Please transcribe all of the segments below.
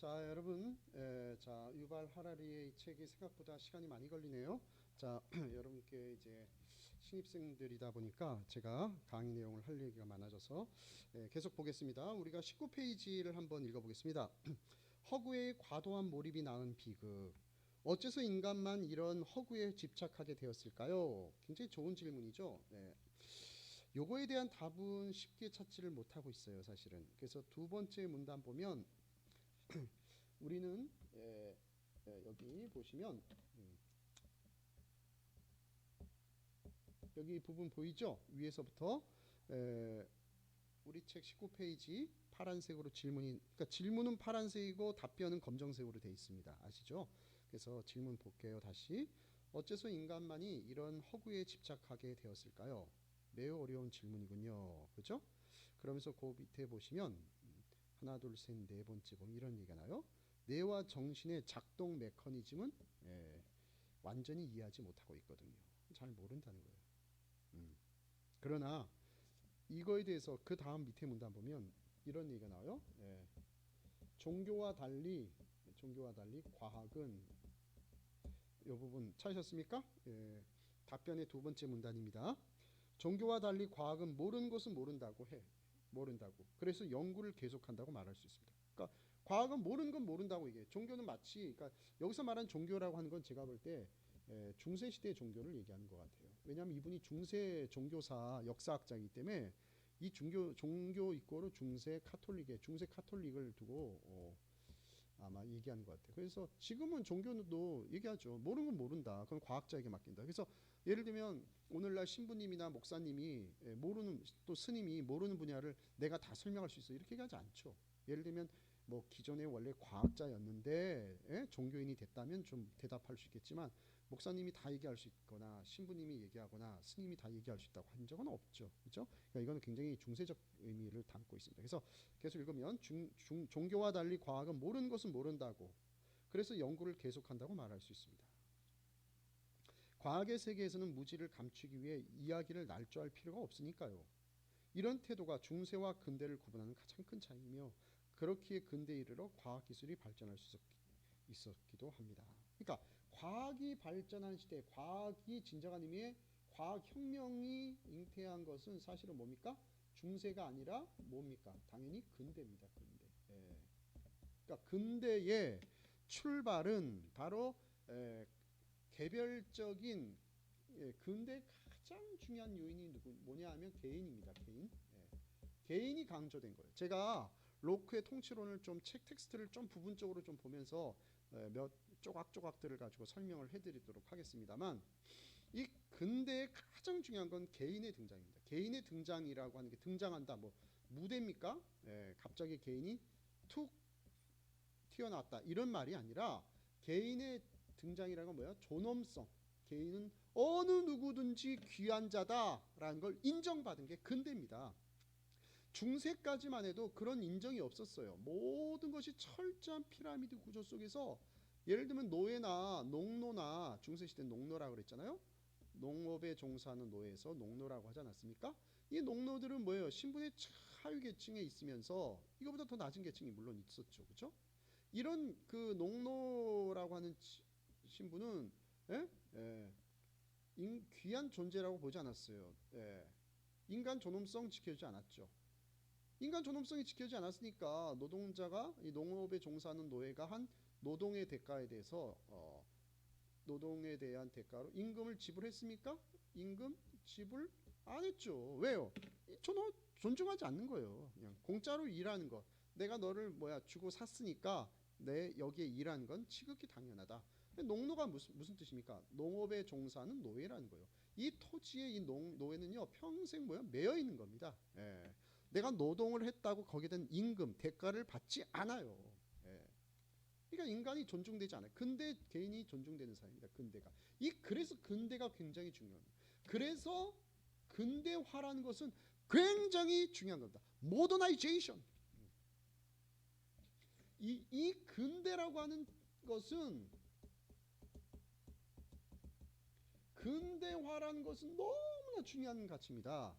자, 여러분, 자, 유발 하라리의 이 책이 생각보다 시간이 많이 걸리네요. 자, 여러분께 이제 신입생들이다 보니까 제가 강의 내용을 할 얘기가 많아져서 계속 보겠습니다. 우리가 19페이지를 한번 읽어보겠습니다. 허구의 과도한 몰입이 낳은 비극. 어째서 인간만 이런 허구에 집착하게 되었을까요? 굉장히 좋은 질문이죠. 네. 요거에 대한 답은 쉽게 찾지를 못하고 있어요, 사실은. 그래서 두 번째 문단 보면 우리는 여기 보시면 여기 부분 보이죠? 위에서부터 우리 책 19페이지 파란색으로 그러니까 질문은 파란색이고 답변은 검정색으로 되어 있습니다. 아시죠? 그래서 질문 볼게요. 다시. 어째서 인간만이 이런 허구에 집착하게 되었을까요? 매우 어려운 질문이군요. 그렇죠? 그러면서 그 밑에 보시면 하나, 둘, 셋, 네 번째 보면 이런 얘기가 나요. 뇌와 정신의 작동 메커니즘은 완전히 이해하지 못하고 있거든요. 잘 모른다는 거예요. 그러나 이거에 대해서 그 다음 밑에 문단 보면 이런 얘기가 나와요. 종교와 달리 과학은 이 부분 찾으셨습니까? 답변의 두 번째 문단입니다. 종교와 달리 과학은 모르는 것은 모른다고 해. 모른다고. 그래서 연구를 계속한다고 말할 수 있습니다. 그러니까 과학은 모르는 건 모른다고 얘기해. 종교는 마치 그러니까 여기서 말하는 종교라고 하는 건 제가 볼 때 중세 시대의 종교를 얘기하는 것 같아요. 왜냐하면 이분이 중세 종교사 역사학자이기 때문에 이 종교 이꼬르 중세 카톨릭을 두고 아마 얘기하는 것 같아요. 그래서 지금은 종교도 얘기하죠. 모르는 건 모른다. 그건 과학자에게 맡긴다. 그래서 예를 들면 오늘날 신부님이나 목사님이 모르는 또 스님이 모르는 분야를 내가 다 설명할 수 있어 이렇게 얘기하지 않죠. 예를 들면 뭐 기존에 원래 과학자였는데 종교인이 됐다면 좀 대답할 수 있겠지만 목사님이 다 얘기할 수 있거나 신부님이 얘기하거나 스님이 다 얘기할 수 있다고 한 적은 없죠. 그렇죠? 그러니까 이거는 굉장히 중세적 의미를 담고 있습니다. 그래서 계속 읽으면 종교와 달리 과학은 모르는 것은 모른다고 그래서 연구를 계속한다고 말할 수 있습니다. 과학의 세계에서는 무지를 감추기 위해 이야기를 날조할 필요가 없으니까요. 이런 태도가 중세와 근대를 구분하는 가장 큰 차이이며 그렇기에 근대에 이르러 과학기술이 발전할 수 있었기도 합니다. 그러니까 과학이 발전한 시대, 과학이 진정한 의미의 과학혁명이 잉태한 것은 사실은 뭡니까? 중세가 아니라 뭡니까? 당연히 근대입니다. 근대. 그러니까 근대의 출발은 바로 개별적인 근대 가장 중요한 요인이 뭐냐 하면 개인입니다. 개인. 개인이 강조된 거예요. 제가 로크의 통치론을 좀 책 텍스트를 좀 부분적으로 좀 보면서 몇 조각조각들을 가지고 설명을 해드리도록 하겠습니다만 이 근대의 가장 중요한 건 개인의 등장입니다. 개인의 등장이라고 하는 게 등장한다. 뭐 무대입니까? 갑자기 개인이 툭 튀어나왔다 이런 말이 아니라 개인의 등장이라는 건 뭐야? 존엄성. 개인은 어느 누구든지 귀한 자다라는 걸 인정받은 게 근대입니다. 중세까지만 해도 그런 인정이 없었어요. 모든 것이 철저한 피라미드 구조 속에서 예를 들면 노예나 농노나 중세시대 농노라고 그랬잖아요. 농업에 종사하는 노예에서 농노라고 하지 않았습니까? 이 농노들은 뭐예요? 신분의 하위 계층에 있으면서 이거보다 더 낮은 계층이 물론 있었죠. 그렇죠? 이런 그 농노라고 하는 신분은 귀한 존재라고 보지 않았어요. 인간 존엄성 지켜주지 않았죠. 인간 존엄성이 지켜지지 않았으니까 노동자가 이 농업에 종사하는 노예가 한 노동의 대가에 대해서 노동에 대한 대가로 임금을 지불했습니까? 임금 지불 안 했죠. 왜요? 존중하지 않는 거예요. 그냥 공짜로 일하는 것. 내가 너를 주고 샀으니까 내 여기에 일하는 건 지극히 당연하다. 농노가 무슨 뜻입니까? 농업에 종사하는 노예라는 거예요. 이 토지에 이 노예는요 평생 매여 있는 겁니다. 내가 노동을 했다고 거기에 대한 임금, 대가를 받지 않아요. 그러니까 인간이 존중되지 않아요. 근대 개인이 존중되는 사회입니다. 근대가. 그래서 근대가 굉장히 중요합니다. 그래서 근대화라는 것은 굉장히 중요한 겁니다. 모더나이제이션. 이 근대라고 하는 것은 근대화라는 것은 너무나 중요한 가치입니다.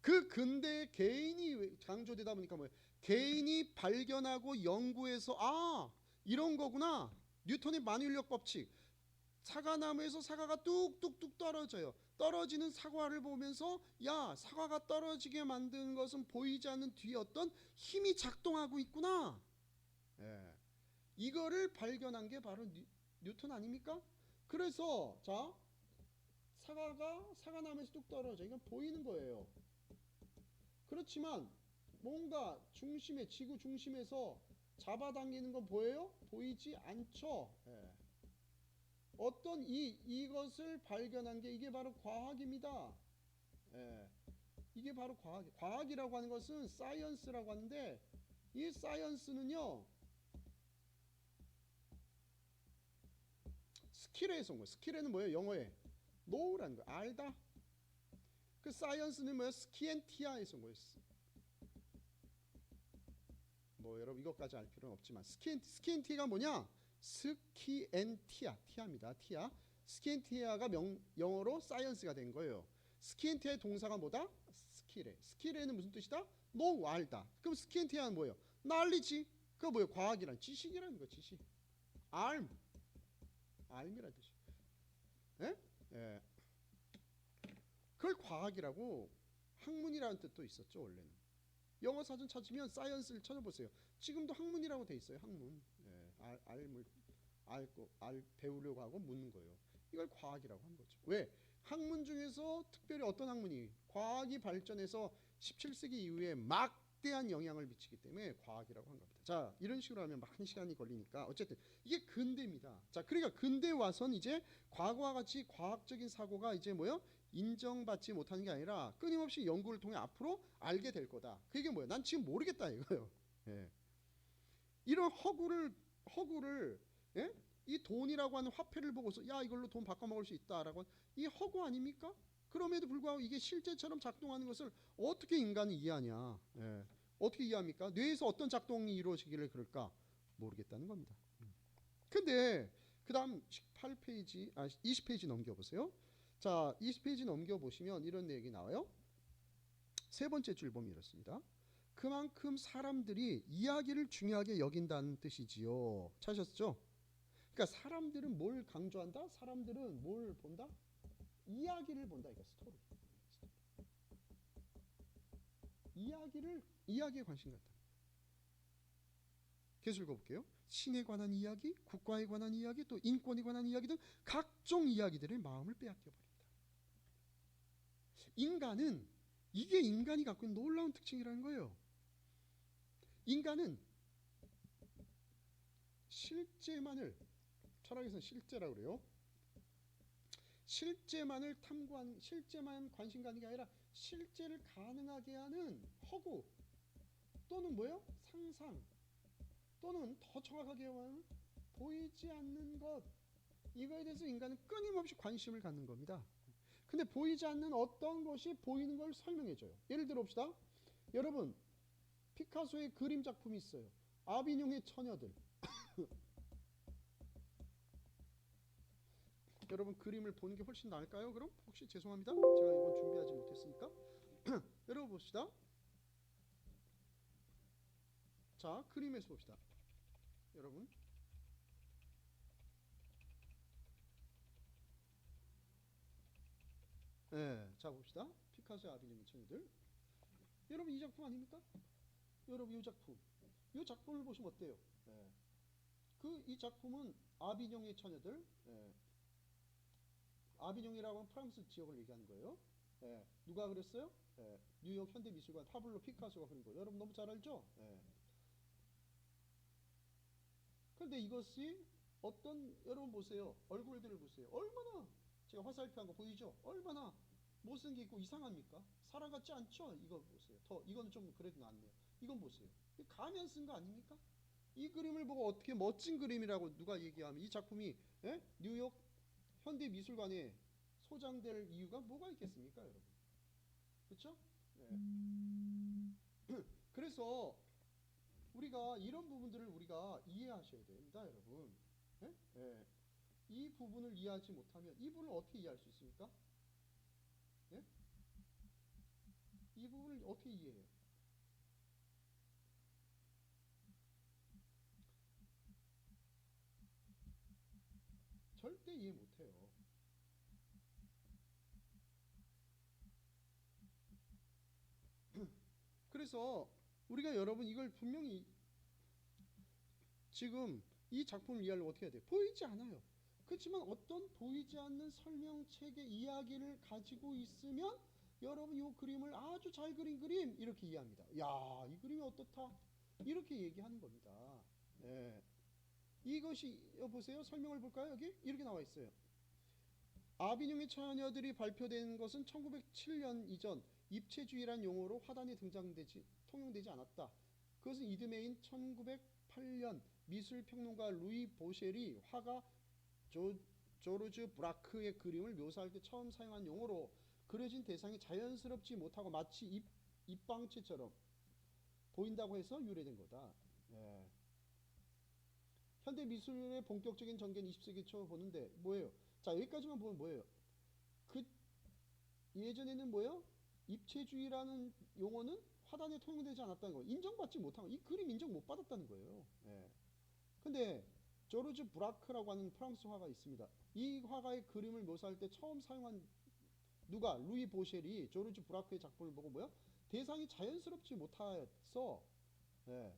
그 근대에 개인이 강조되다 보니까 뭐예요? 개인이 발견하고 연구해서 아 이런 거구나. 뉴턴의 만유인력 법칙. 사과나무에서 사과가 뚝뚝뚝 떨어져요. 떨어지는 사과를 보면서 야 사과가 떨어지게 만드는 것은 보이지 않는 뒤에 어떤 힘이 작동하고 있구나. 예. 이거를 발견한 게 바로 뉴턴 아닙니까? 그래서 자 사과가 사과나무에서 뚝 떨어져. 이건 보이는 거예요. 그렇지만 뭔가 중심에 지구 중심에서 잡아당기는 건 보여요? 보이지 않죠. 예. 어떤 이것을 발견한 게 이게 바로 과학입니다. 예. 이게 바로 과학이라고 하는 것은 사이언스라고 하는데 이 사이언스는요 스킬에서 온 거예요. 스킬에는 뭐예요? 영어에 know라는 거 알다. 그 사이언스는 뭐예요? 스키엔티아에서 온 거예요. 뭐 여러분 이것까지 알 필요는 없지만 스키엔티아가 뭐냐? 스키엔티아 티아입니다. 티아. 스키엔티아가 영어로 사이언스가 된 거예요. 스키엔티아의 동사가 뭐다? 스킬에. 스킬에는 무슨 뜻이다? know 알다. 그럼 스키엔티아는 뭐예요? knowledge. 그거 뭐예요? 과학이란 지식이라는 거. 지식. 알미란 뜻이. 예? 예. 그걸 과학이라고 학문이라는 뜻도 있었죠 원래는. 영어 사전 찾으면 사이언스를 찾아보세요. 지금도 학문이라고 돼 있어요. 학문. 예, 배우려고 하고 묻는 거예요. 이걸 과학이라고 하는 거죠. 왜? 학문 중에서 특별히 어떤 학문이 과학이 발전해서 17세기 이후에 막대한 영향을 미치기 때문에 과학이라고 한 겁니다. 자, 이런 식으로 하면 많은 시간이 걸리니까 어쨌든 이게 근대입니다. 자, 그러니까 근대 와선 이제 과거와 같이 과학적인 사고가 이제 뭐요? 인정받지 못하는 게 아니라 끊임없이 연구를 통해 앞으로 알게 될 거다. 그게 뭐예요? 난 지금 모르겠다 이거예요. 예. 이런 허구를 예? 이 돈이라고 하는 화폐를 보고서 야 이걸로 돈 바꿔 먹을 수 있다라고 이 허구 아닙니까? 그럼에도 불구하고 이게 실제처럼 작동하는 것을 어떻게 인간이 이해하냐? 예. 어떻게 이해합니까? 뇌에서 어떤 작동이 이루어지기를 그럴까? 모르겠다는 겁니다. 근데 그다음 18페이지 20페이지 넘겨보세요. 자, 20페이지 넘겨보시면 이런 얘기 나와요. 세 번째 줄 보면 이렇습니다. 그만큼 사람들이 이야기를 중요하게 여긴다는 뜻이지요. 찾으셨죠? 그러니까 사람들은 뭘 강조한다? 사람들은 뭘 본다? 이야기를 본다. 이거 스토리. 이야기에 관심 갖다. 계속 읽어볼게요. 신에 관한 이야기, 국가에 관한 이야기, 또 인권에 관한 이야기 등 각종 이야기들의 마음을 빼앗겨 버립니다. 인간은 이게 인간이 갖고 있는 놀라운 특징이라는 거예요. 인간은 실제만을 철학에서는 실제라고 그래요. 실제만을 탐구하는 실제만 관심 갖는 게 아니라 실제를 가능하게 하는 허구 또는 뭐예요? 상상 또는 더 정확하게 말하면 보이지 않는 것 이거에 대해서 인간은 끊임없이 관심을 갖는 겁니다. 근데 보이지 않는 어떤 것이 보이는 걸 설명해줘요. 예를 들어 봅시다. 여러분 피카소의 그림 작품이 있어요. 아비뇽의 처녀들. 여러분 그림을 보는 게 훨씬 나을까요? 그럼 혹시 죄송합니다. 제가 이건 준비하지 못했으니까. 여러분 봅시다. 자 그림에서 봅시다. 여러분 네, 자 봅시다. 피카소의 아비뇽의 처녀들. 여러분 이 작품 아닙니까? 여러분 이 작품을 보시면 어때요? 네. 이 작품은 아비뇽의 처녀들. 네. 아비뇽이라고 하면 프랑스 지역을 얘기하는 거예요. 예, 누가 그랬어요? 예, 뉴욕 현대미술관 파블로 피카소가 그린 거예요. 여러분 너무 잘 알죠? 예. 그런데 이것이 어떤 여러분 보세요. 얼굴들을 보세요. 얼마나 제가 화살표한 거 보이죠? 얼마나 못생기고 이상합니까? 사람 같지 않죠? 이거 보세요. 이거는 좀 그래도 낫네요. 이건 보세요. 가면 쓴 거 아닙니까? 이 그림을 보고 어떻게 멋진 그림이라고 누가 얘기하면 이 작품이 예? 뉴욕 현대미술관에 소장될 이유가 뭐가 있겠습니까, 여러분? 그렇죠? 네. 그래서 우리가 이런 부분들을 우리가 이해하셔야 됩니다, 여러분. 네? 네. 이 부분을 이해하지 못하면 이 부분을 어떻게 이해할 수 있습니까? 네? 이 부분 어떻게 이해해요? 절대 이해 못해요. 그래서 우리가 여러분 이걸 분명히 지금 이 작품을 이해하려면 어떻게 해야 돼요? 보이지 않아요. 그렇지만 어떤 보이지 않는 설명책의 이야기를 가지고 있으면 여러분 이 그림을 아주 잘 그린 그림 이렇게 이해합니다. 야, 이 그림이 어떻다? 이렇게 얘기하는 겁니다. 예. 이것이 보세요. 설명을 볼까요? 여기 이렇게 나와 있어요. 아비뇽의 처녀들이 발표된 것은 1907년 이전 입체주의란 용어로 화단에 통용되지 않았다. 그것은 이듬해인 1908년 미술평론가 루이 보셸이 화가 조르주 브라크의 그림을 묘사할 때 처음 사용한 용어로 그려진 대상이 자연스럽지 못하고 마치 입방체처럼 보인다고 해서 유래된 거다. 예. 현대 미술의 본격적인 전개는 20세기 초 보는데 뭐예요? 자, 여기까지만 보면 뭐예요? 그 예전에는 뭐예요? 입체주의라는 용어는 화단에 통용되지 않았다는 거, 인정받지 못한 거, 이 그림 인정 못 받았다는 거예요. 예. 근데 조르주 브라크라고 하는 프랑스 화가 있습니다. 이 화가의 그림을 묘사할 때 처음 사용한 누가? 루이 보셸이 조르주 브라크의 작품을 보고 뭐야? 대상이 자연스럽지 못해서 예.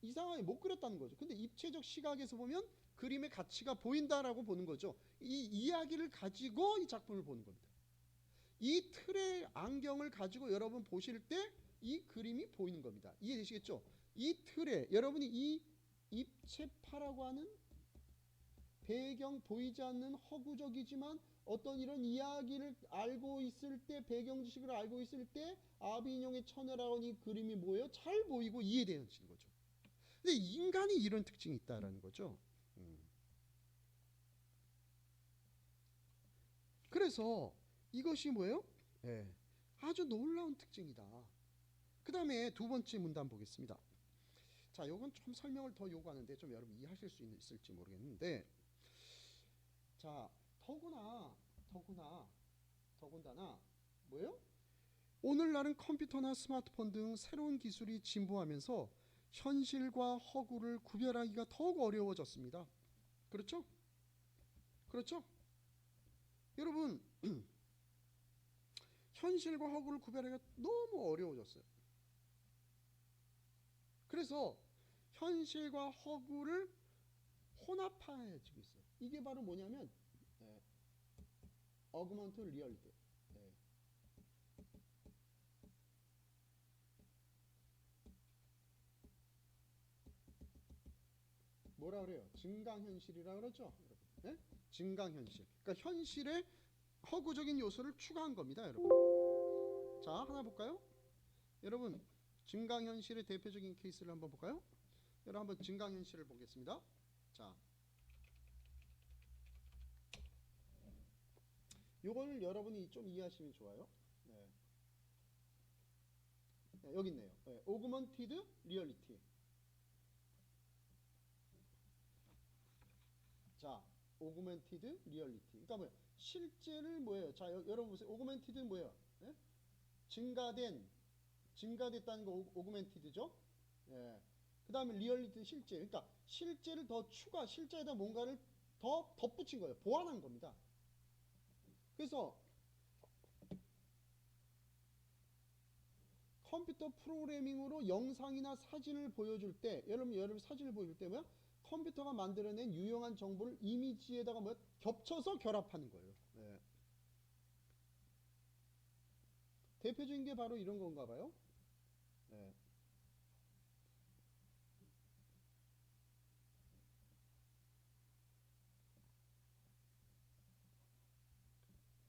이상하게 못 그렸다는 거죠. 근데 입체적 시각에서 보면 그림의 가치가 보인다라고 보는 거죠. 이 이야기를 가지고 이 작품을 보는 겁니다. 이 틀의 안경을 가지고 여러분 보실 때 이 그림이 보이는 겁니다. 이해되시겠죠? 이 틀에 여러분이 이 입체파라고 하는 배경 보이지 않는 허구적이지만 어떤 이런 이야기를 알고 있을 때, 배경 지식을 알고 있을 때 아비뇽의 처녀라고 하는 이 그림이 뭐예요? 잘 보이고 이해되는 거죠. 근데 인간이 이런 특징이 있다라는 거죠. 그래서 이것이 뭐예요? 예, 아주 놀라운 특징이다. 그 다음에 두 번째 문단 보겠습니다. 자, 요건 좀 설명을 더 요구하는데 좀 여러분 이해하실 수 있을지 모르겠는데, 자, 더군다나 뭐예요? 오늘날은 컴퓨터나 스마트폰 등 새로운 기술이 진보하면서 현실과 허구를 구별하기가 더욱 어려워졌습니다. 그렇죠? 그렇죠? 여러분, 현실과 허구를 구별하기가 너무 어려워졌어요. 그래서 현실과 허구를 혼합해지고 있어요. 이게 바로 뭐냐면 어그먼트 리얼리티. 뭐라 그래요? 증강현실이라 그러죠. 네? 증강현실. 그러니까 현실에 허구적인 요소를 추가한 겁니다, 여러분. 자, 하나 볼까요? 여러분, 증강현실의 대표적인 케이스를 한번 볼까요? 여러분 한번 증강현실을 보겠습니다. 자, 요걸 여러분이 좀 이해하시면 좋아요. 네. 네, 여기 있네요. 네, 오그먼티드 리얼리티. 자, 오그멘티드 리얼리티. 그러니까 뭐예요? 실제를 뭐예요? 자, 여러분 보세요. 오그멘티드는 뭐예요? 예? 증가됐다는 거 오그멘티드죠. 예. 그 다음에 리얼리티는 실제. 그러니까 실제를 더 실제에다 뭔가를 더 덧붙인 거예요. 보완한 겁니다. 그래서 컴퓨터 프로그래밍으로 영상이나 사진을 보여줄 때, 여러분 사진을 보여줄 때 뭐야? 컴퓨터가 만들어낸 유용한 정보를 이미지에다가 뭐 겹쳐서 결합하는 거예요. 네. 대표적인 게 바로 이런 건가 봐요. 네.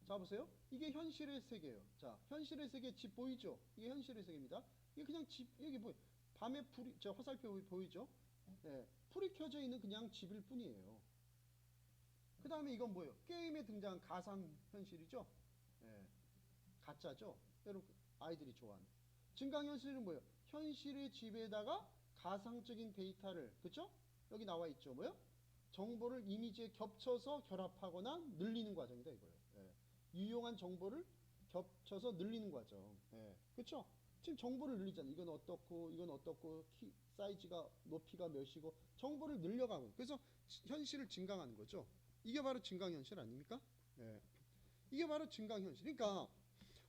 자, 보세요. 이게 현실의 세계예요. 자, 현실의 세계 집 보이죠? 이게 현실의 세계입니다. 이게 그냥 집, 여기 밤에 불이, 저 화살표 보이죠? 네. 불이 켜져 있는 그냥 집일 뿐이에요. 그 다음에 이건 뭐예요? 게임에 등장한 가상 현실이죠? 네. 가짜죠? 여러분, 아이들이 좋아하는. 증강현실은 뭐예요? 현실의 집에다가 가상적인 데이터를, 그쵸? 여기 나와 있죠? 뭐요? 정보를 이미지에 겹쳐서 결합하거나 늘리는 과정이다 이거예요. 예. 유용한 정보를 겹쳐서 늘리는 과정. 예. 그렇죠? 지금 정보를 늘리잖아요. 이건 어떻고 이건 어떻고 사이즈가 높이가 몇이고 정보를 늘려가고 그래서 현실을 증강하는 거죠. 이게 바로 증강현실 아닙니까? 예. 이게 바로 증강현실. 그러니까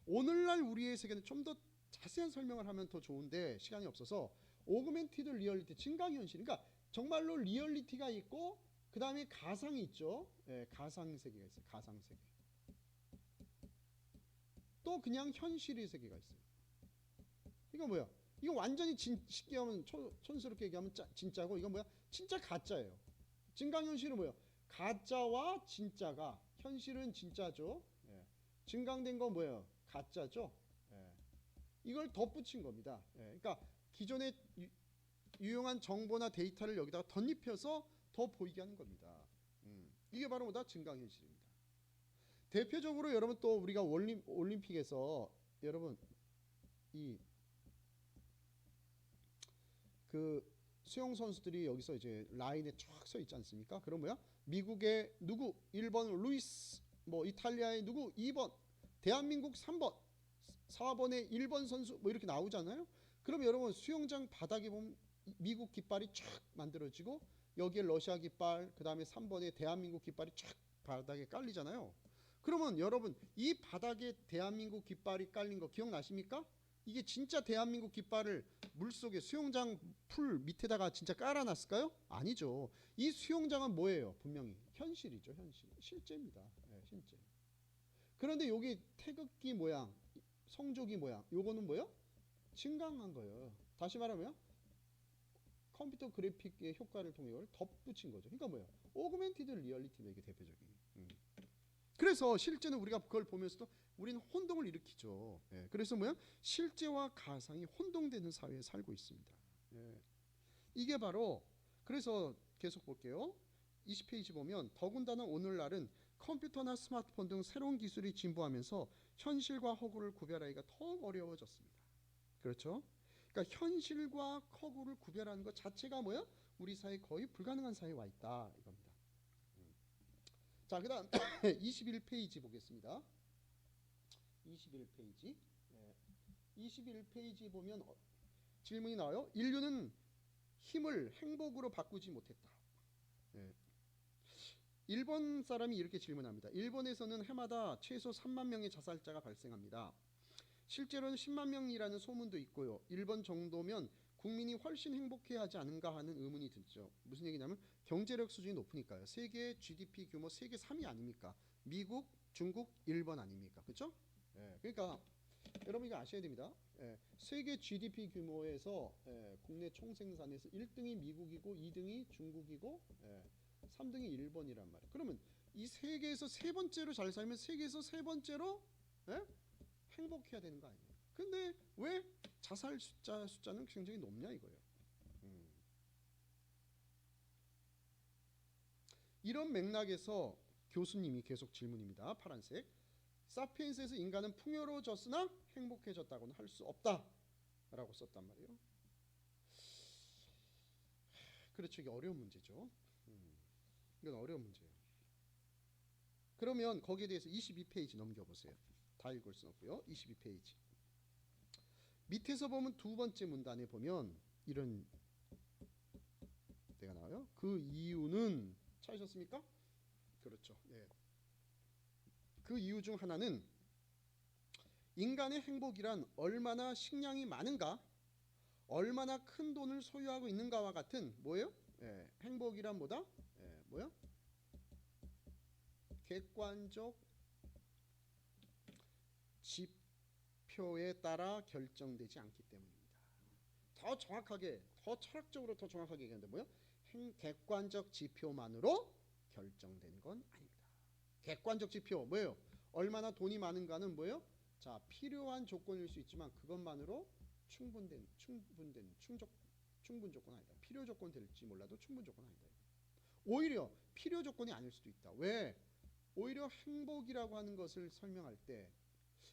오늘날 우리의 세계는 좀 더 자세한 설명을 하면 더 좋은데 시간이 없어서 오그멘티드 리얼리티 증강현실. 그러니까 정말로 리얼리티가 있고 그 다음에 가상이 있죠. 예, 가상 세계가 있어요. 가상 세계. 또 그냥 현실의 세계가 있어요. 이거 뭐야? 이거 완전히 쉽게 하면 촌스럽게 얘기하면 진짜고 이건 뭐야? 진짜 가짜예요. 증강현실은 뭐야? 가짜와 진짜가 현실은 진짜죠. 예. 증강된 건 뭐예요? 가짜죠. 예. 이걸 덧붙인 겁니다. 예. 그러니까 기존에 유용한 정보나 데이터를 여기다가 덧입혀서 더 보이게 하는 겁니다. 이게 바로 뭐다? 증강현실입니다. 대표적으로 여러분 또 우리가 올림픽에서 여러분 이 그 수영 선수들이 여기서 이제 라인에 쫙 서 있지 않습니까? 그럼 뭐야? 미국의 누구 1번 루이스, 뭐 이탈리아의 누구 2번, 대한민국 3번, 4번의 1번 선수 뭐 이렇게 나오잖아요. 그럼 여러분 수영장 바닥에 보면 미국 깃발이 쫙 만들어지고 여기에 러시아 깃발, 그 다음에 3번에 대한민국 깃발이 쫙 바닥에 깔리잖아요. 그러면 여러분 이 바닥에 대한민국 깃발이 깔린 거 기억나십니까? 이게 진짜 대한민국 깃발을 물속에 수영장 풀 밑에다가 진짜 깔아놨을까요? 아니죠. 이 수영장은 뭐예요? 분명히 현실이죠. 현실. 실제입니다. 네, 실제. 그런데 여기 태극기 모양, 성조기 모양 요거는 뭐예요? 증강한 거예요. 다시 말하면 컴퓨터 그래픽의 효과를 통해 이걸 덧붙인 거죠. 그러니까 뭐예요? 오그멘티드 리얼리티는 이게 대표적인. 그래서 실제는 우리가 그걸 보면서도 우리는 혼동을 일으키죠. 예, 그래서 뭐야? 실제와 가상이 혼동되는 사회에 살고 있습니다. 예, 이게 바로 그래서 계속 볼게요. 20페이지 보면 더군다나 오늘날은 컴퓨터나 스마트폰 등 새로운 기술이 진보하면서 현실과 허구를 구별하기가 더욱 어려워졌습니다. 그렇죠? 그러니까 현실과 허구를 구별하는 것 자체가 뭐야? 우리 사회 거의 불가능한 사회에 와 있다 이겁니다. 자, 그 다음 21페이지 보겠습니다. 21페이지. 21페이지 보면 질문이 나와요. 인류는 힘을 행복으로 바꾸지 못했다. 일본 사람이 이렇게 질문합니다. 일본에서는 해마다 최소 3만 명의 자살자가 발생합니다. 실제로는 10만 명이라는 소문도 있고요. 일본 정도면 국민이 훨씬 행복해하지 않은가 하는 의문이 들죠. 무슨 얘기냐면 경제력 수준이 높으니까요. 세계 GDP 규모 세계 3위 아닙니까? 미국, 중국, 일본 아닙니까? 그렇죠? 예, 그러니까 여러분 이거 아셔야 됩니다. 예, 세계 GDP 규모에서 국내 총생산에서 1등이 미국이고 2등이 중국이고 3등이 일본이란 말이에요. 그러면 이 세계에서 세 번째로 잘 살면 세계에서 세 번째로 행복해야 되는 거 아니에요. 근데 왜 자살 숫자는 굉장히 높냐 이거예요. 이런 맥락에서 교수님이 계속 질문입니다. 파란색. 사피엔스에서 인간은 풍요로워졌으나 행복해졌다고는 할 수 없다 라고 썼단 말이에요. 그렇죠. 이게 어려운 문제죠. 이건 어려운 문제예요. 그러면 거기에 대해서 22페이지 넘겨보세요. 다 읽을 수 없고요. 22페이지. 밑에서 보면 두 번째 문단에 보면 이런 데가 나와요. 그 이유는 찾으셨습니까? 그렇죠. 네. 그 이유 중 하나는 인간의 행복이란 얼마나 식량이 많은가, 얼마나 큰 돈을 소유하고 있는가와 같은 뭐예요? 행복이란 뭐다? 뭐야? 객관적 지표에 따라 결정되지 않기 때문입니다. 더 정확하게, 더 철학적으로 더 정확하게 얘기하는데 뭐요? 객관적 지표만으로 결정된 건 아닙니다. 객관적 지표 뭐예요? 얼마나 돈이 많은가는 뭐예요? 자, 필요한 조건일 수 있지만 그것만으로 충분 조건 아니다. 필요 조건 될지 몰라도 충분 조건 아니다. 오히려 필요 조건이 아닐 수도 있다. 왜? 오히려 행복이라고 하는 것을 설명할 때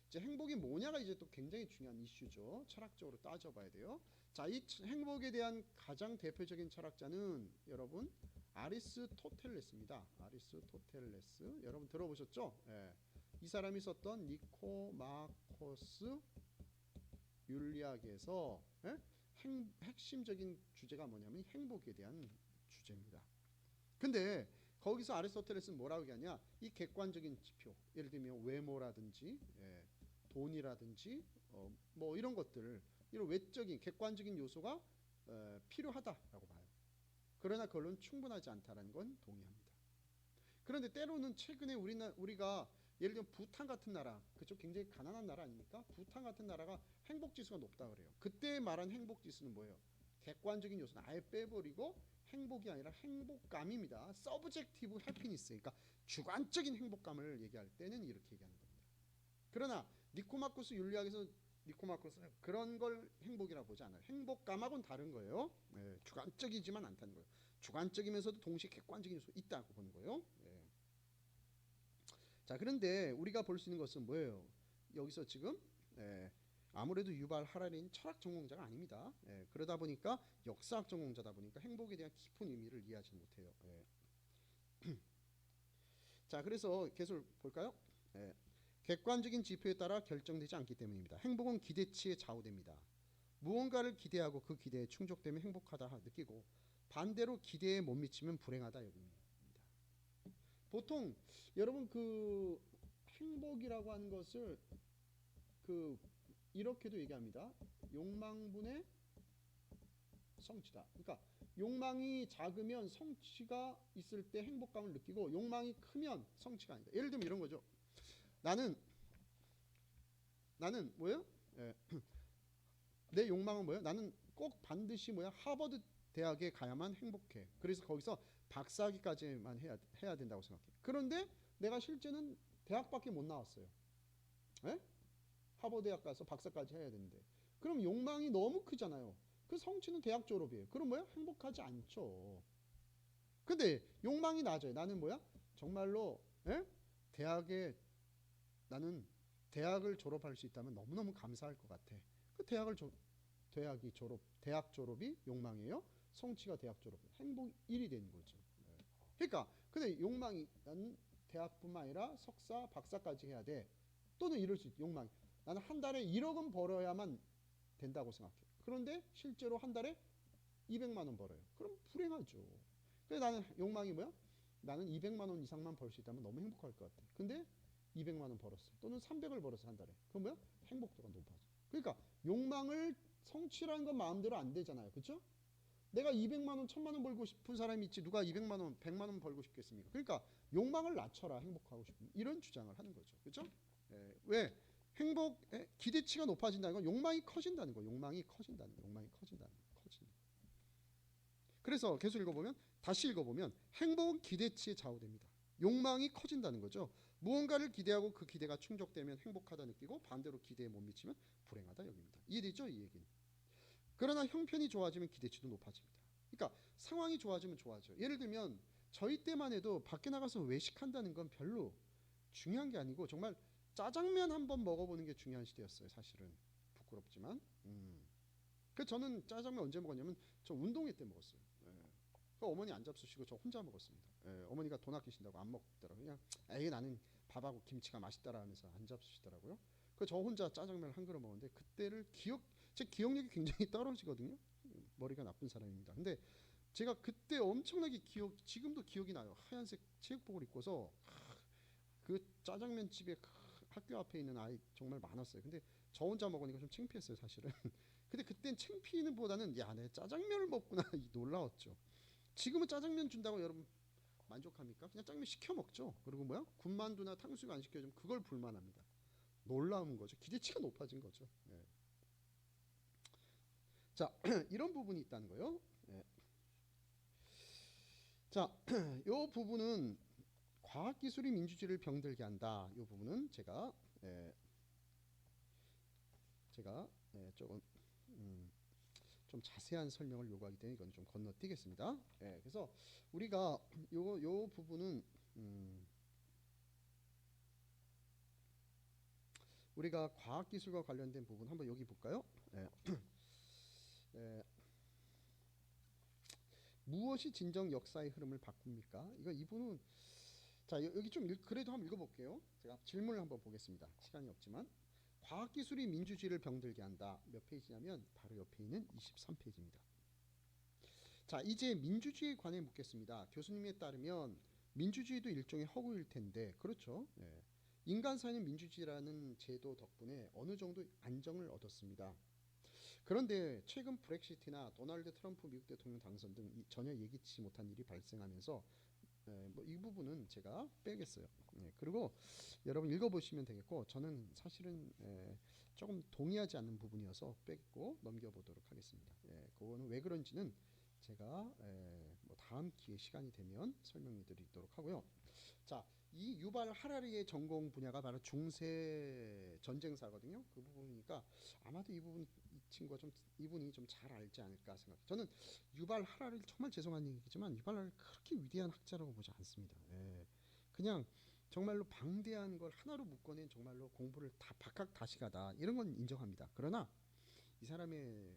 이제 행복이 뭐냐가 이제 또 굉장히 중요한 이슈죠. 철학적으로 따져봐야 돼요. 자, 이 행복에 대한 가장 대표적인 철학자는 여러분 아리스토텔레스입니다. 아리스토텔레스 여러분 들어보셨죠? 예. 이 사람이 썼던 니코마코스 윤리학에서 핵심적인 주제가 뭐냐면 행복에 대한 주제입니다. 근데 거기서 아리스토텔레스는 뭐라고 얘기하냐? 이 객관적인 지표, 예를 들면 외모라든지 돈이라든지 뭐 이런 것들, 이런 외적인 객관적인 요소가 필요하다라고 봐요. 그러나 그걸로는 충분하지 않다라는 건 동의합니다. 그런데 때로는 최근에 우리가 예를 들면 부탄 같은 나라, 그쪽 굉장히 가난한 나라 아닙니까? 부탄 같은 나라가 행복 지수가 높다 그래요. 그때 말한 행복 지수는 뭐예요? 객관적인 요소는 아예 빼버리고 행복이 아니라 행복감입니다. 서브젝티브 해피니스, 그러니까 주관적인 행복감을 얘기할 때는 이렇게 얘기하는 겁니다. 그러나 니코마코스 윤리학에서 니코마코스는 그런 걸 행복이라고 보지 않아요. 행복감하고는 다른 거예요. 주관적이지만 않다는 거예요. 주관적이면서도 동시에 객관적인 요소 있다고 보는 거예요. 자, 그런데 우리가 볼 수 있는 것은 뭐예요? 여기서 지금 아무래도 유발 하라리는 철학 전공자가 아닙니다. 그러다 보니까 역사학 전공자다 보니까 행복에 대한 깊은 의미를 이해하지 못해요. 자, 그래서 계속 볼까요? 객관적인 지표에 따라 결정되지 않기 때문입니다. 행복은 기대치에 좌우됩니다. 무언가를 기대하고 그 기대에 충족되면 행복하다 느끼고 반대로 기대에 못 미치면 불행하다 여깁니다. 보통 여러분 그 행복이라고 하는 것을 그 이렇게도 얘기합니다. 욕망분의 성취다. 그러니까 욕망이 작으면 성취가 있을 때 행복감을 느끼고 욕망이 크면 성취가 아니다. 예를 들면 이런 거죠. 나는 뭐예요? 내 욕망은 뭐예요? 나는 꼭 반드시 뭐야? 하버드 대학에 가야만 행복해. 그래서 거기서 박사학위까지만 해야 된다고 생각해. 그런데 내가 실제는 대학밖에 못 나왔어요. 하버드 대학 가서 박사까지 해야 되는데. 그럼 욕망이 너무 크잖아요. 그 성취는 대학 졸업이에요. 그럼 뭐야? 행복하지 않죠. 근데 욕망이 낮아요. 나는 뭐야? 정말로 대학에 나는 대학을 졸업할 수 있다면 너무너무 감사할 것 같아. 그 대학 졸업이 욕망이에요. 성취가 대학 졸업. 행복 1이 되는 거죠. 그러니까 근데 욕망이 나는 대학뿐만 아니라 석사, 박사까지 해야 돼. 또는 이럴 수 있어. 욕망. 나는 한 달에 1억은 벌어야만 된다고 생각해. 그런데 실제로 한 달에 200만 원 벌어요. 그럼 불행하죠. 그래서 나는 욕망이 뭐야? 나는 200만 원 이상만 벌 수 있다면 너무 행복할 것 같아. 근데 200만 원 벌었어. 또는 300을 벌었어 한 달에. 그럼 뭐야? 행복도가 높아져. 그러니까 욕망을 성취라는 건 마음대로 안 되잖아요. 그렇죠? 내가 200만 원, 1000만 원 벌고 싶은 사람이 있지 누가 200만 원, 100만 원 벌고 싶겠습니까? 그러니까 욕망을 낮춰라. 행복하고 싶으면. 이런 주장을 하는 거죠. 그렇죠? 왜? 기대치가 높아진다는 건 욕망이 커진다는 거예요. 욕망이 커진다는 거예요. 그래서 계속 읽어보면 다시 읽어보면 행복은 기대치에 좌우됩니다. 욕망이 커진다는 거죠. 무언가를 기대하고 그 기대가 충족되면 행복하다 느끼고 반대로 기대에 못 미치면 불행하다 여깁니다. 이해되죠? 이 얘기는. 그러나 형편이 좋아지면 기대치도 높아집니다. 그러니까 상황이 좋아지면 좋아져. 예를 들면 저희 때만 해도 밖에 나가서 외식한다는 건 별로 중요한 게 아니고 정말 짜장면 한번 먹어보는 게 중요한 시대였어요. 사실은 부끄럽지만. 그 저는 짜장면 언제 먹었냐면 저 운동회 때 먹었어요. 그 어머니 안 잡수시고 저 혼자 먹었습니다. 어머니가 돈 아끼신다고 안 먹더라고요. 그냥 에이 나는 밥하고 김치가 맛있다라 하면서 안 잡수시더라고요. 그 저 혼자 짜장면을 한 그릇 먹었는데 그때를 제 기억력이 굉장히 떨어지거든요. 머리가 나쁜 사람입니다. 근데 제가 그때 엄청나게 지금도 기억이 나요. 하얀색 체육복을 입고서 그 짜장면 집에 학교 앞에 있는 아이 정말 많았어요. 근데 저 혼자 먹으니까 좀 창피했어요, 사실은. 근데 그땐 창피는 보다는 야, 내 짜장면을 먹구나 놀라웠죠. 지금은 짜장면 준다고 여러분 만족합니까? 그냥 짜장면 시켜 먹죠. 그리고 뭐야? 군만두나 탕수육 안 시켜주면 그걸 불만합니다. 놀라운 거죠. 기대치가 높아진 거죠. 자, 이런 부분이 있다는 거예요. 자, 이 부분은 과학기술이 민주주의를 병들게 한다. 이 부분은 제가 조금 좀 자세한 설명을 요구하기 때문에 이건 좀 건너뛰겠습니다. 그래서 우리가 요 부분은 우리가 과학기술과 관련된 부분 한번 여기 볼까요? 무엇이 진정 역사의 흐름을 바꿉니까? 이 부분은 자, 여기 좀 그래도 한번 읽어볼게요. 제가 질문을 한번 보겠습니다. 시간이 없지만. 과학기술이 민주주의를 병들게 한다. 몇 페이지냐면 바로 옆에 있는 23페이지입니다. 자, 이제 민주주의에 관해 묻겠습니다. 교수님에 따르면 민주주의도 일종의 허구일 텐데 그렇죠? 예. 인간 사회는 민주주의라는 제도 덕분에 어느 정도 안정을 얻었습니다. 그런데 최근 브렉시트나 도널드 트럼프 미국 대통령 당선 등 전혀 예기치 못한 일이 발생하면서 뭐이 부분은 제가 빼겠어요. 그리고 여러분 읽어보시면 되겠고 저는 사실은 조금 동의하지 않는 부분이어서 빼고 넘겨보도록 하겠습니다. 그거는 왜 그런지는 제가 뭐 다음 기회 시간이 되면 설명드리도록 하고요. 자, 이 유발 하라리의 전공 분야가 바로 중세 전쟁사거든요. 그 부분이니까 아마도 이 부분 이 친구가 좀 이분이 좀 잘 알지 않을까 생각. 저는 유발 하라리를 정말 죄송한 얘기지만 유발 하라리 그렇게 위대한 학자라고 보지 않습니다. 그냥 정말로 방대한 걸 하나로 묶어낸 정말로 공부를 다 박학 다시가다 이런 건 인정합니다. 그러나 이 사람의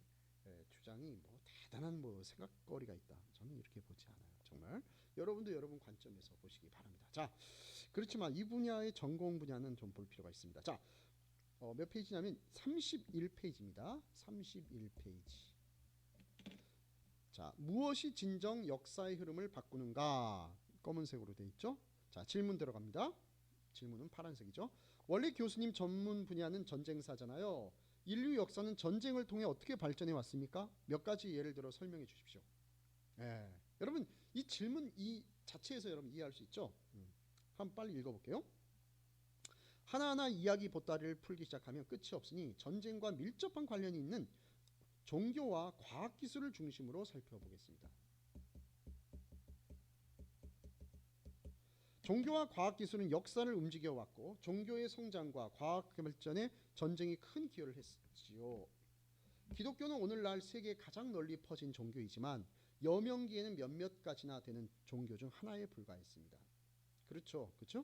주장이 뭐 대단한 뭐 생각거리가 있다. 저는 이렇게 보지 않아요. 정말 여러분도 여러분 관점에서 보시기 바랍니다. 자, 그렇지만 이 분야의 전공 분야는 좀 볼 필요가 있습니다. 자, 몇 페이지냐면 31페이지입니다. 31페이지. 자, 무엇이 진정 역사의 흐름을 바꾸는가? 검은색으로 되어 있죠. 자, 질문 들어갑니다. 질문은 파란색이죠. 원래 교수님 전문 분야는 전쟁사잖아요. 인류 역사는 전쟁을 통해 어떻게 발전해 왔습니까? 몇 가지 예를 들어 설명해 주십시오. 여러분 이 질문 이 자체에서 여러분 이해할 수 있죠? 한번 빨리 읽어볼게요. 하나하나 이야기 보따리를 풀기 시작하면 끝이 없으니 전쟁과 밀접한 관련이 있는 종교와 과학기술을 중심으로 살펴보겠습니다. 종교와 과학기술은 역사를 움직여왔고 종교의 성장과 과학 발전에 전쟁이 큰 기여를 했지요. 기독교는 오늘날 세계에 가장 널리 퍼진 종교이지만 여명기에는 몇몇 가지나 되는 종교 중 하나에 불과했습니다. 그렇죠, 그렇죠?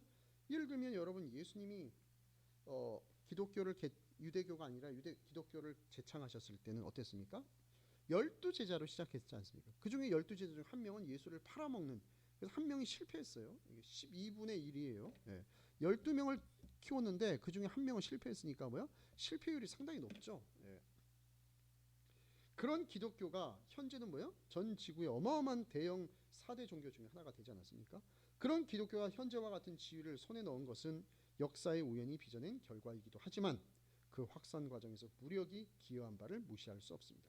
예를 들면 여러분 예수님이 기독교를 유대교가 아니라 기독교를 제창하셨을 때는 어땠습니까? 12제자로 시작했지 않습니까? 그 중에 12제자 중 한 명은 예수를 팔아먹는 그래서 한 명이 실패했어요. 이게 12분의 1이에요. 12명을 키웠는데 그 중에 한 명은 실패했으니까 뭐야? 실패율이 상당히 높죠. 그런 기독교가 현재는 뭐예요? 전 지구의 어마어마한 대형 4대 종교 중에 하나가 되지 않았습니까? 그런 기독교가 현재와 같은 지위를 손에 넣은 것은 역사의 우연히 빚어낸 결과이기도 하지만 그 확산 과정에서 무력이 기여한 바를 무시할 수 없습니다.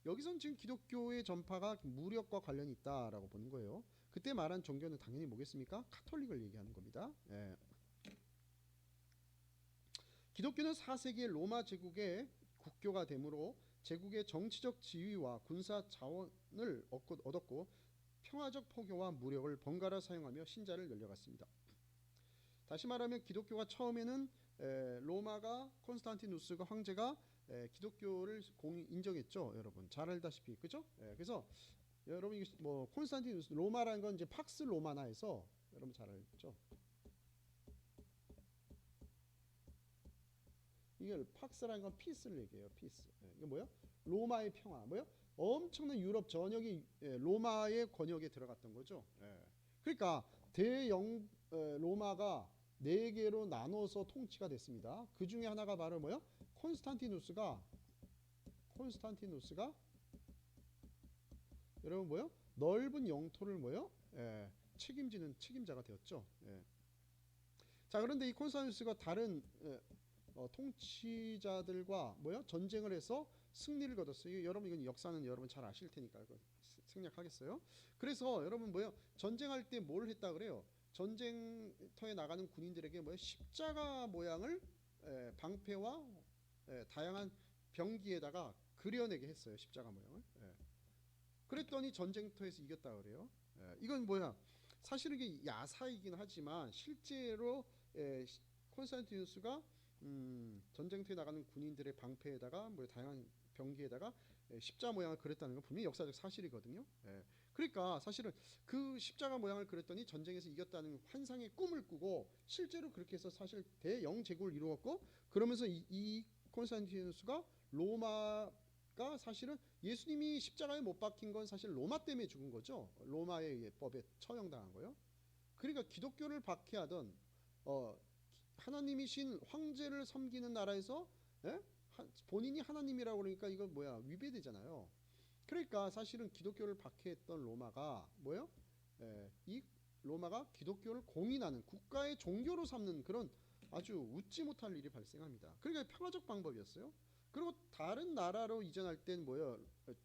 여기선 지금 기독교의 전파가 무력과 관련이 있다라고 보는 거예요. 그때 말한 종교는 당연히 뭐겠습니까? 카톨릭을 얘기하는 겁니다. 기독교는 4세기의 로마 제국의 국교가 되므로 제국의 정치적 지위와 군사 자원을 얻었고 평화적 포교와 무력을 번갈아 사용하며 신자를 늘려갔습니다. 다시 말하면 기독교가 처음에는 로마가 콘스탄티누스가 황제가 기독교를 인정했죠. 여러분 잘 알다시피 그죠? 그래서 여러분 뭐 콘스탄티누스 로마라는 건 이제 팍스 로마나에서 여러분 잘 알죠? 이걸 팍스라는 건 피스를 얘기해요. 피스. 이거 뭐야? 로마의 평화. 뭐요? 엄청난 유럽 전역이 로마의 권역에 들어갔던 거죠. 그러니까 대영 로마가 네 개로 나눠서 통치가 됐습니다. 그 중에 하나가 바로 뭐요? 콘스탄티누스가 여러분 뭐요? 넓은 영토를 뭐요? 책임지는 책임자가 되었죠. 자, 그런데 이 콘스탄티누스가 다른 통치자들과 뭐요? 전쟁을 해서 승리를 거뒀어요. 여러분 이건 역사는 여러분 잘 아실 테니까 생략하겠어요. 그래서 여러분 뭐요? 전쟁할 때 뭘 했다 그래요? 전쟁터에 나가는 군인들에게 뭐요? 십자가 모양을 방패와 다양한 병기에다가 그려내게 했어요. 십자가 모양을. 그랬더니 전쟁터에서 이겼다 그래요. 이건 뭐야? 사실은 이게 야사이긴 하지만 실제로 콘스탄티누스가 전쟁터에 나가는 군인들의 방패에다가 뭐 다양한 병기에다가 십자 모양을 그렸다는 건 분명히 역사적 사실이거든요. 그러니까 사실은 그 십자가 모양을 그렸더니 전쟁에서 이겼다는 환상의 꿈을 꾸고 실제로 그렇게 해서 사실 대영 제국을 이루었고 그러면서 이 콘스탄티누스가 로마가 사실은 예수님이 십자가에 못 박힌 건 사실 로마 때문에 죽은 거죠. 로마의 예법에 처형당한 거요. 그러니까 기독교를 박해하던 하나님이신 황제를 섬기는 나라에서 예? 본인이 하나님이라고 그러니까 이거 뭐야 위배되잖아요. 그러니까 사실은 기독교를 박해했던 로마가 뭐요? 이 로마가 기독교를 공인하는 국가의 종교로 삼는 그런 아주 웃지 못할 일이 발생합니다. 그러니까 평화적 방법이었어요. 그리고 다른 나라로 이전할 땐 뭐요?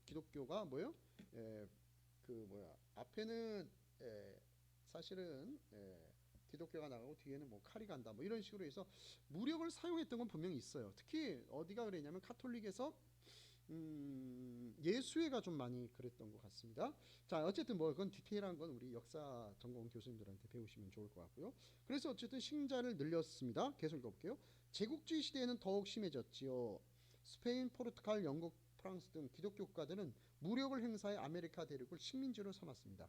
기독교가 뭐요? 그 뭐야 앞에는 사실은 기독교가 나가고 뒤에는 뭐 칼이 간다 뭐 이런 식으로 해서 무력을 사용했던 건 분명히 있어요. 특히 어디가 그랬냐면 카톨릭에서 예수회가 좀 많이 그랬던 것 같습니다. 자 어쨌든 뭐 그건 디테일한 건 우리 역사 전공 교수님들한테 배우시면 좋을 것 같고요. 그래서 어쨌든 신자를 늘렸습니다. 계속 읽어볼게요. 제국주의 시대에는 더욱 심해졌지요. 스페인, 포르투갈, 영국, 프랑스 등 기독교 국가들은 무력을 행사해 아메리카 대륙을 식민지로 삼았습니다.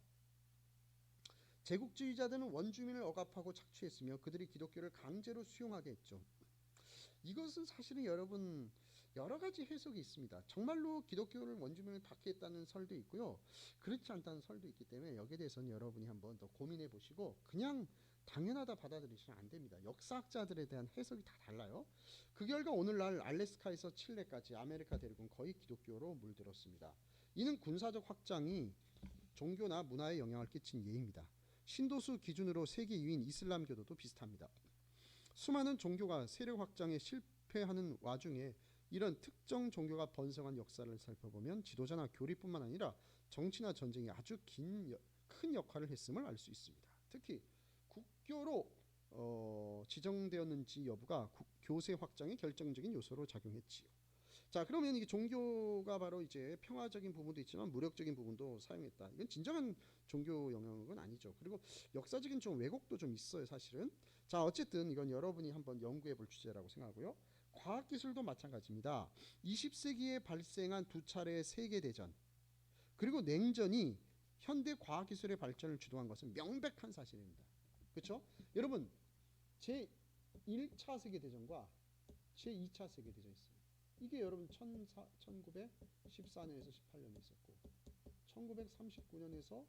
제국주의자들은 원주민을 억압하고 착취했으며 그들이 기독교를 강제로 수용하게 했죠. 이것은 사실은 여러분 여러 가지 해석이 있습니다. 정말로 기독교를 원주민을 박해했다는 설도 있고요. 그렇지 않다는 설도 있기 때문에 여기에 대해서는 여러분이 한번 더 고민해 보시고 그냥 당연하다 받아들이시면 안 됩니다. 역사학자들에 대한 해석이 다 달라요. 그 결과 오늘날 알래스카에서 칠레까지 아메리카 대륙은 거의 기독교로 물들었습니다. 이는 군사적 확장이 종교나 문화에 영향을 끼친 예입니다. 신도수 기준으로 세계 2위인 이슬람교도도 비슷합니다. 수많은 종교가 세력 확장에 실패하는 와중에 이런 특정 종교가 번성한 역사를 살펴보면 지도자나 교리뿐만 아니라 정치나 전쟁이 아주 큰 역할을 했음을 알 수 있습니다. 특히 국교로 지정되었는지 여부가 교세 확장의 결정적인 요소로 작용했지요. 자 그러면 이게 종교가 바로 이제 평화적인 부분도 있지만 무력적인 부분도 사용했다. 이건 진정한 종교 영역은 아니죠. 그리고 역사적인 좀 왜곡도 좀 있어요 사실은. 자 어쨌든 이건 여러분이 한번 연구해 볼 주제라고 생각하고요. 과학기술도 마찬가지입니다. 20세기에 발생한 두 차례의 세계대전 그리고 냉전이 현대 과학기술의 발전을 주도한 것은 명백한 사실입니다. 그렇죠? 여러분 제1차 세계대전과 제2차 세계대전이 있어요. 이게 여러분 1914년에서 18년에 있었고 1939년에서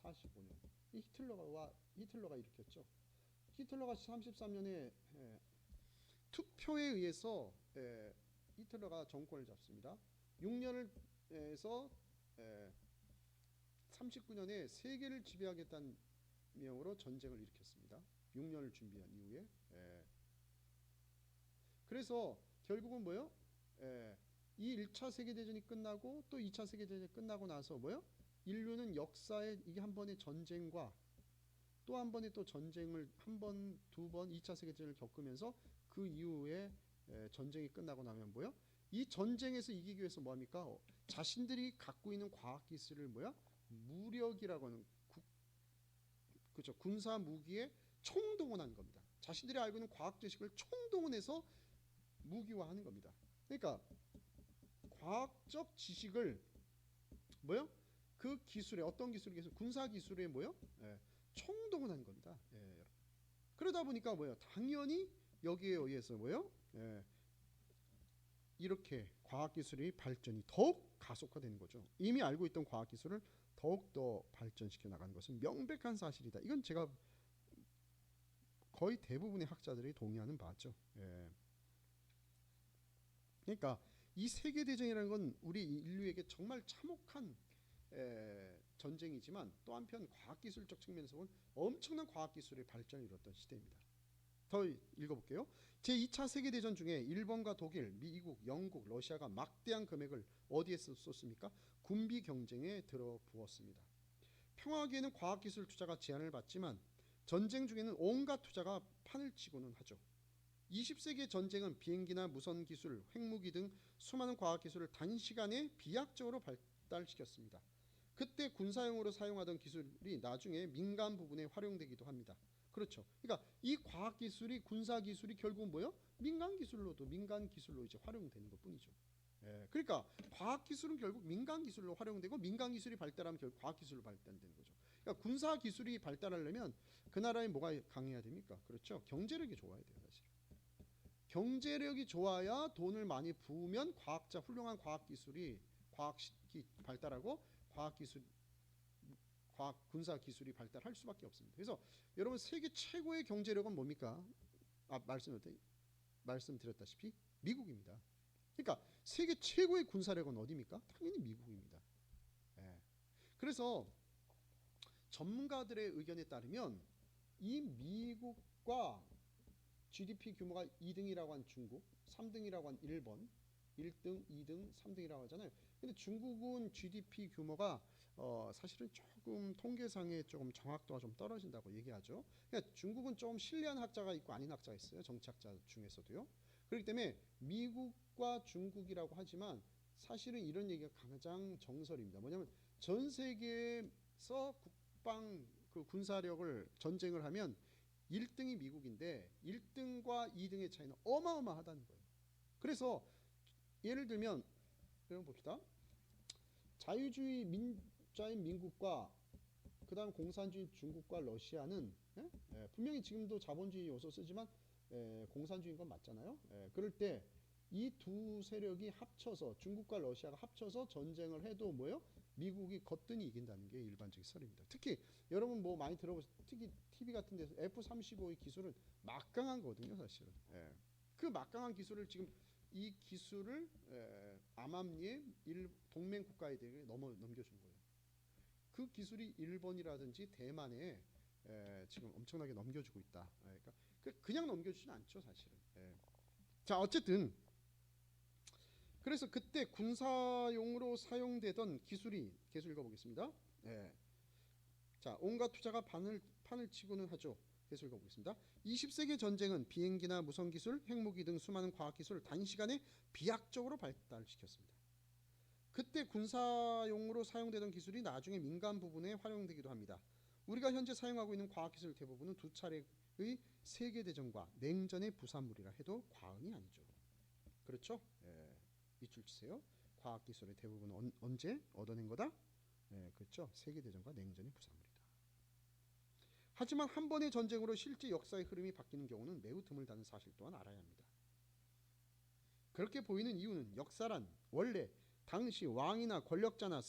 45년 히틀러가 일으켰죠. 히틀러가 33년에 투표에 의해서 히틀러가 정권을 잡습니다. 6년에서 39년에 세계를 지배하겠다는 명으로 전쟁을 일으켰습니다. 6년을 준비한 이후에 그래서 결국은 뭐요? 이 1차 세계대전이 끝나고 또 2차 세계대전이 끝나고 나서 뭐요? 인류는 역사에 이게 한 번의 전쟁과 또 한 번의 또 전쟁을 한 번, 두 번, 2차 세계대전을 겪으면서 그 이후에 전쟁이 끝나고 나면 뭐요? 이 전쟁에서 이기기 위해서 뭐합니까? 자신들이 갖고 있는 과학기술을 뭐야? 무력이라고 하는 그렇죠. 군사 무기에 총동원한 겁니다. 자신들이 알고 있는 과학 지식을 총동원해서 무기화하는 겁니다. 그러니까 과학적 지식을 뭐요? 그 기술에 어떤 기술에서 군사 기술에 뭐요? 총동원한 겁니다. 그러다 보니까 뭐요? 당연히 여기에 의해서 뭐요? 이렇게 과학기술의 발전이 더욱 가속화되는 거죠. 이미 알고 있던 과학기술을 더욱 더 발전시켜 나가는 것은 명백한 사실이다. 이건 제가 거의 대부분의 학자들이 동의하는 바죠. 그러니까 이 세계대전이라는 건 우리 인류에게 정말 참혹한 전쟁이지만 또 한편 과학기술적 측면에서 보면 엄청난 과학기술의 발전을 이뤘던 시대입니다. 더 읽어볼게요. 제2차 세계대전 중에 일본과 독일, 미국, 영국, 러시아가 막대한 금액을 어디에서 쏟습니까? 군비 경쟁에 들어부었습니다. 평화기에는 과학기술 투자가 제한을 받지만 전쟁 중에는 온갖 투자가 판을 치고는 하죠. 20세기의 전쟁은 비행기나 무선기술, 핵무기 등 수많은 과학기술을 단시간에 비약적으로 발달시켰습니다. 그때 군사용으로 사용하던 기술이 나중에 민간 부분에 활용되기도 합니다. 그렇죠. 그러니까 이 과학기술이 군사기술이 결국 뭐요? 민간 기술로 이제 활용되는 것뿐이죠. 그러니까 과학기술은 결국 민간 기술로 활용되고 민간 기술이 발달하면 결국 과학기술로 발달되는 거죠. 그러니까 군사 기술이 발달하려면 그 나라에 뭐가 강해야 됩니까? 그렇죠. 경제력이 좋아야 돼요, 사실. 경제력이 좋아야 돈을 많이 부으면 훌륭한 과학기술이 발달하고 과학 군사 기술이 발달할 수밖에 없습니다. 그래서 여러분 세계 최고의 경제력은 뭡니까? 말씀드렸다시피 미국입니다. 그러니까 세계 최고의 군사력은 어디입니까? 당연히 미국입니다. 예. 그래서 전문가들의 의견에 따르면 이 미국과 GDP 규모가 2등이라고 한 중국, 3등이라고 한 일본, 1등, 2등, 3등이라고 하잖아요. 근데 중국은 GDP 규모가 사실은 조금 통계상에 조금 정확도가 좀 떨어진다고 얘기하죠. 그러니까 중국은 좀 신뢰한 학자가 있고 아닌 학자가 있어요. 정치학자 중에서도요. 그렇기 때문에 미국과 중국이라고 하지만 사실은 이런 얘기가 가장 정설입니다. 뭐냐면 전 세계에서 국방 그 군사력을 전쟁을 하면 1등이 미국인데 1등과 2등의 차이는 어마어마하다는 거예요. 그래서 예를 들면 여러분 봅시다. 자유주의 민자인 민국과 그다음 공산주의 중국과 러시아는 분명히 지금도 자본주의 요소 쓰지만 공산주의인 건 맞잖아요. 그럴 때 이 두 세력이 합쳐서 중국과 러시아가 합쳐서 전쟁을 해도 뭐요? 미국이 거뜬히 이긴다는 게 일반적인 설입니다. 특히 여러분 뭐 많이 들어보셨 특히 TV 같은 데서 F-35의 기술은 막강한 거거든요, 사실은. 그 막강한 기술을 지금 이 기술을 암암리에 동맹 국가에게 넘겨준 거예요. 그 기술이 일본이라든지 대만에 지금 엄청나게 넘겨주고 있다. 그러니까 그냥 넘겨주진 않죠, 사실은. 자, 어쨌든 그래서 그때 군사용으로 사용되던 기술이 계속 읽어보겠습니다. 자, 온갖 투자가 판을 치고는 하죠. 계속 읽어보겠습니다. 20세기 전쟁은 비행기나 무선기술, 핵무기 등 수많은 과학기술을 단시간에 비약적으로 발달시켰습니다. 그때 군사용으로 사용되던 기술이 나중에 민간 부분에 활용되기도 합니다. 우리가 현재 사용하고 있는 과학기술 대부분은 두 차례의 세계대전과 냉전의 부산물이라 해도 과언이 아니죠. 그렇죠? 밑줄 치세요. 과학기술의 대부분은 언제 얻어낸 거다? 그렇죠. 세계대전과 냉전의 부산물이다. 하지만 한 번의 전쟁으로 실제 역사의 흐름이 바뀌는 경우는 매우 드물다는 사실 또한 알아야 합니다. 그렇게 보이는 이유는 역사란 원래 당시 왕이나 권력자나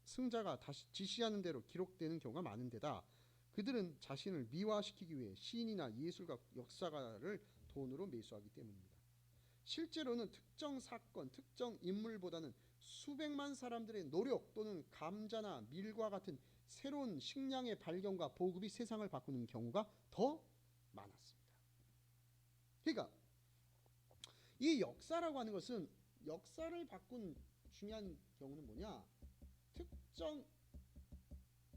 승자가 다시 지시하는 대로 기록되는 경우가 많은데다 그들은 자신을 미화시키기 위해 시인이나 예술가, 역사가를 돈으로 매수하기 때문입니다. 실제로는 특정 사건, 특정 인물보다는 수백만 사람들의 노력 또는 감자나 밀과 같은 새로운 식량의 발견과 보급이 세상을 바꾸는 경우가 더 많았습니다. 그러니까 이 역사라고 하는 것은 역사를 바꾼 중요한 경우는 뭐냐? 특정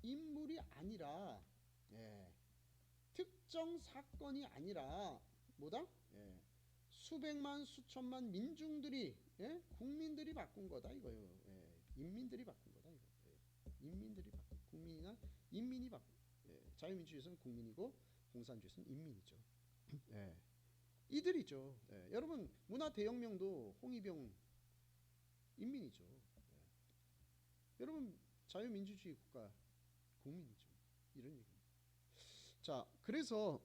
인물이 아니라 특정 사건이 아니라 뭐다? 수백만 수천만 민중들이 국민들이 바꾼 거다 이거예요. 인민들이 바꾼 거다 이거. 인민들이 바꾼 국민이나 인민이 바꾼. 자유민주주의에서는 국민이고 공산주의에서는 인민이죠. 이들이죠. 여러분 문화 대혁명도 홍위병 인민이죠. 여러분 자유민주주의 국가 국민이죠. 이런 얘기입니다. 자, 그래서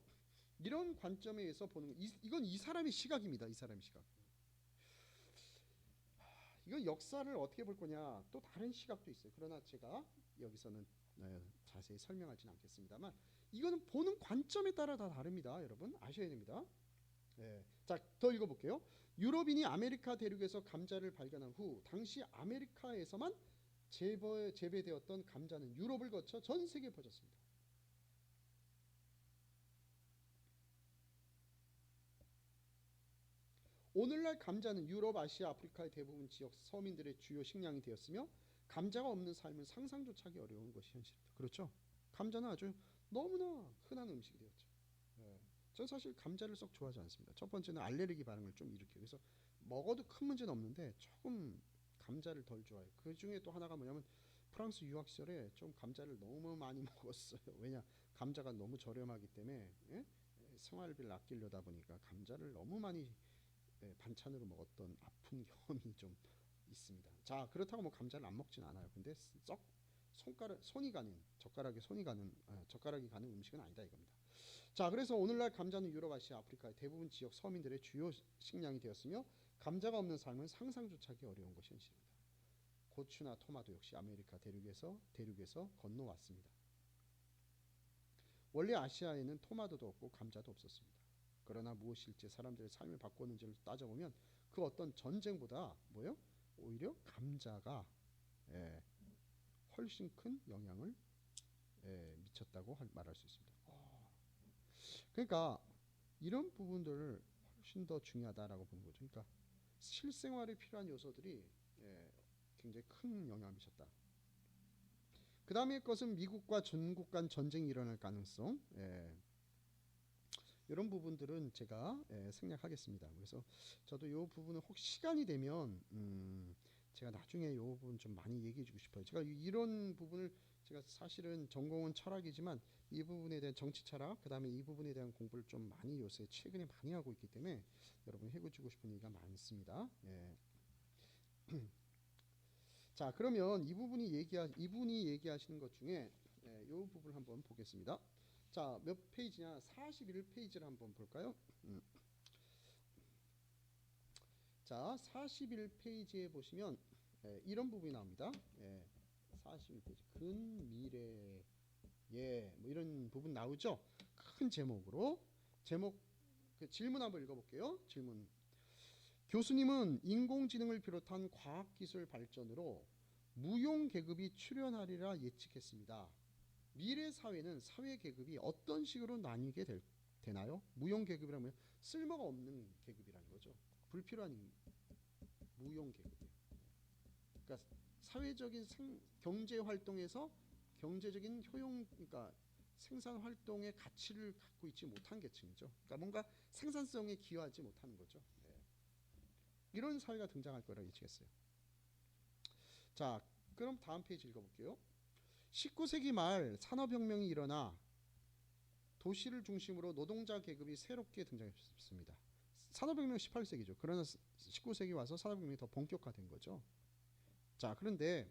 이런 관점에서 보는 이건 이 사람의 시각입니다. 이 사람의 시각. 이건 역사를 어떻게 볼 거냐 또 다른 시각도 있어요. 그러나 제가 여기서는 자세히 설명하지는 않겠습니다만 이거는 보는 관점에 따라 다 다릅니다. 여러분 아셔야 됩니다. 자, 더 읽어볼게요. 유럽인이 아메리카 대륙에서 감자를 발견한 후 당시 아메리카에서만 재배되었던 감자는 유럽을 거쳐 전 세계에 퍼졌습니다. 오늘날 감자는 유럽, 아시아, 아프리카의 대부분 지역 서민들의 주요 식량이 되었으며 감자가 없는 삶은 상상조차 하기 어려운 것이 현실입니다. 그렇죠? 감자는 아주 너무나 흔한 음식이 되었죠. 전 사실 감자를 썩 좋아하지 않습니다. 첫 번째는 알레르기 반응을 좀 일으켜요. 그래서 먹어도 큰 문제는 없는데 조금 감자를 덜 좋아해요. 그 중에 또 하나가 뭐냐면 프랑스 유학 시절에 좀 감자를 너무 많이 먹었어요. 왜냐? 감자가 너무 저렴하기 때문에 생활비를 아끼려다 보니까 감자를 너무 많이 반찬으로 먹었던 아픈 경험이 좀 있습니다. 자, 그렇다고 뭐 감자를 안 먹진 않아요. 근데 썩 손이 가는 젓가락이 가는 음식은 아니다 이겁니다. 자, 그래서 오늘날 감자는 유럽, 아시아, 아프리카의 대부분 지역 서민들의 주요 식량이 되었으며 감자가 없는 삶은 상상조차 하기 어려운 것이 현실입니다. 고추나 토마토 역시 아메리카 대륙에서 건너왔습니다. 원래 아시아에는 토마토도 없고 감자도 없었습니다. 그러나 무엇일지 사람들의 삶을 바꾸는지를 따져보면 그 어떤 전쟁보다 뭐요? 오히려 감자가 예, 훨씬 큰 영향을 미쳤다고 말할 수 있습니다. 그러니까 이런 부분들을 훨씬 더 중요하다라고 보는 거죠. 그러니까 실생활에 필요한 요소들이 굉장히 큰 영향을 미쳤다. 그 다음에 것은 미국과 중국 간 전쟁이 일어날 가능성. 이런 부분들은 제가 생략하겠습니다. 그래서 저도 이 부분은 혹시 시간이 되면 제가 나중에 이 부분 좀 많이 얘기해주고 싶어요. 제가 이런 부분을 제가 사실은 전공은 철학이지만 이 부분에 대한 정치 철학, 그 다음에 이 부분에 대한 공부를 좀 많이 요새 최근에 많이 하고 있기 때문에 여러분 해주고 싶은 얘기가 많습니다. 자, 그러면 이분이 얘기하시는 것 중에 이 부분을 한번 보겠습니다. 자, 몇 페이지냐? 41페이지를 한번 볼까요? 자, 41페이지에 보시면 이런 부분이 나옵니다. 41페이지 근미래 뭐 이런 부분 나오죠? 큰 제목으로 그 질문 한번 읽어볼게요. 질문. 교수님은 인공지능을 비롯한 과학기술 발전으로 무용 계급이 출현하리라 예측했습니다. 미래 사회는 사회 계급이 어떤 식으로 나뉘게 되나요? 무용 계급이라면 쓸모가 없는 계급이라는 거죠. 불필요한 무용 계급이에요. 그러니까 사회적인 경제 활동에서 경제적인 효용, 그러니까 생산 활동의 가치를 갖고 있지 못한 계층이죠. 그러니까 뭔가 생산성에 기여하지 못하는 거죠. 이런 사회가 등장할 거라고 예측했어요. 자, 그럼 다음 페이지 읽어볼게요. 19세기 말 산업혁명이 일어나 도시를 중심으로 노동자 계급이 새롭게 등장했습니다. 산업혁명은 18세기죠. 그러나 19세기 와서 산업혁명이 더 본격화된 거죠. 자, 그런데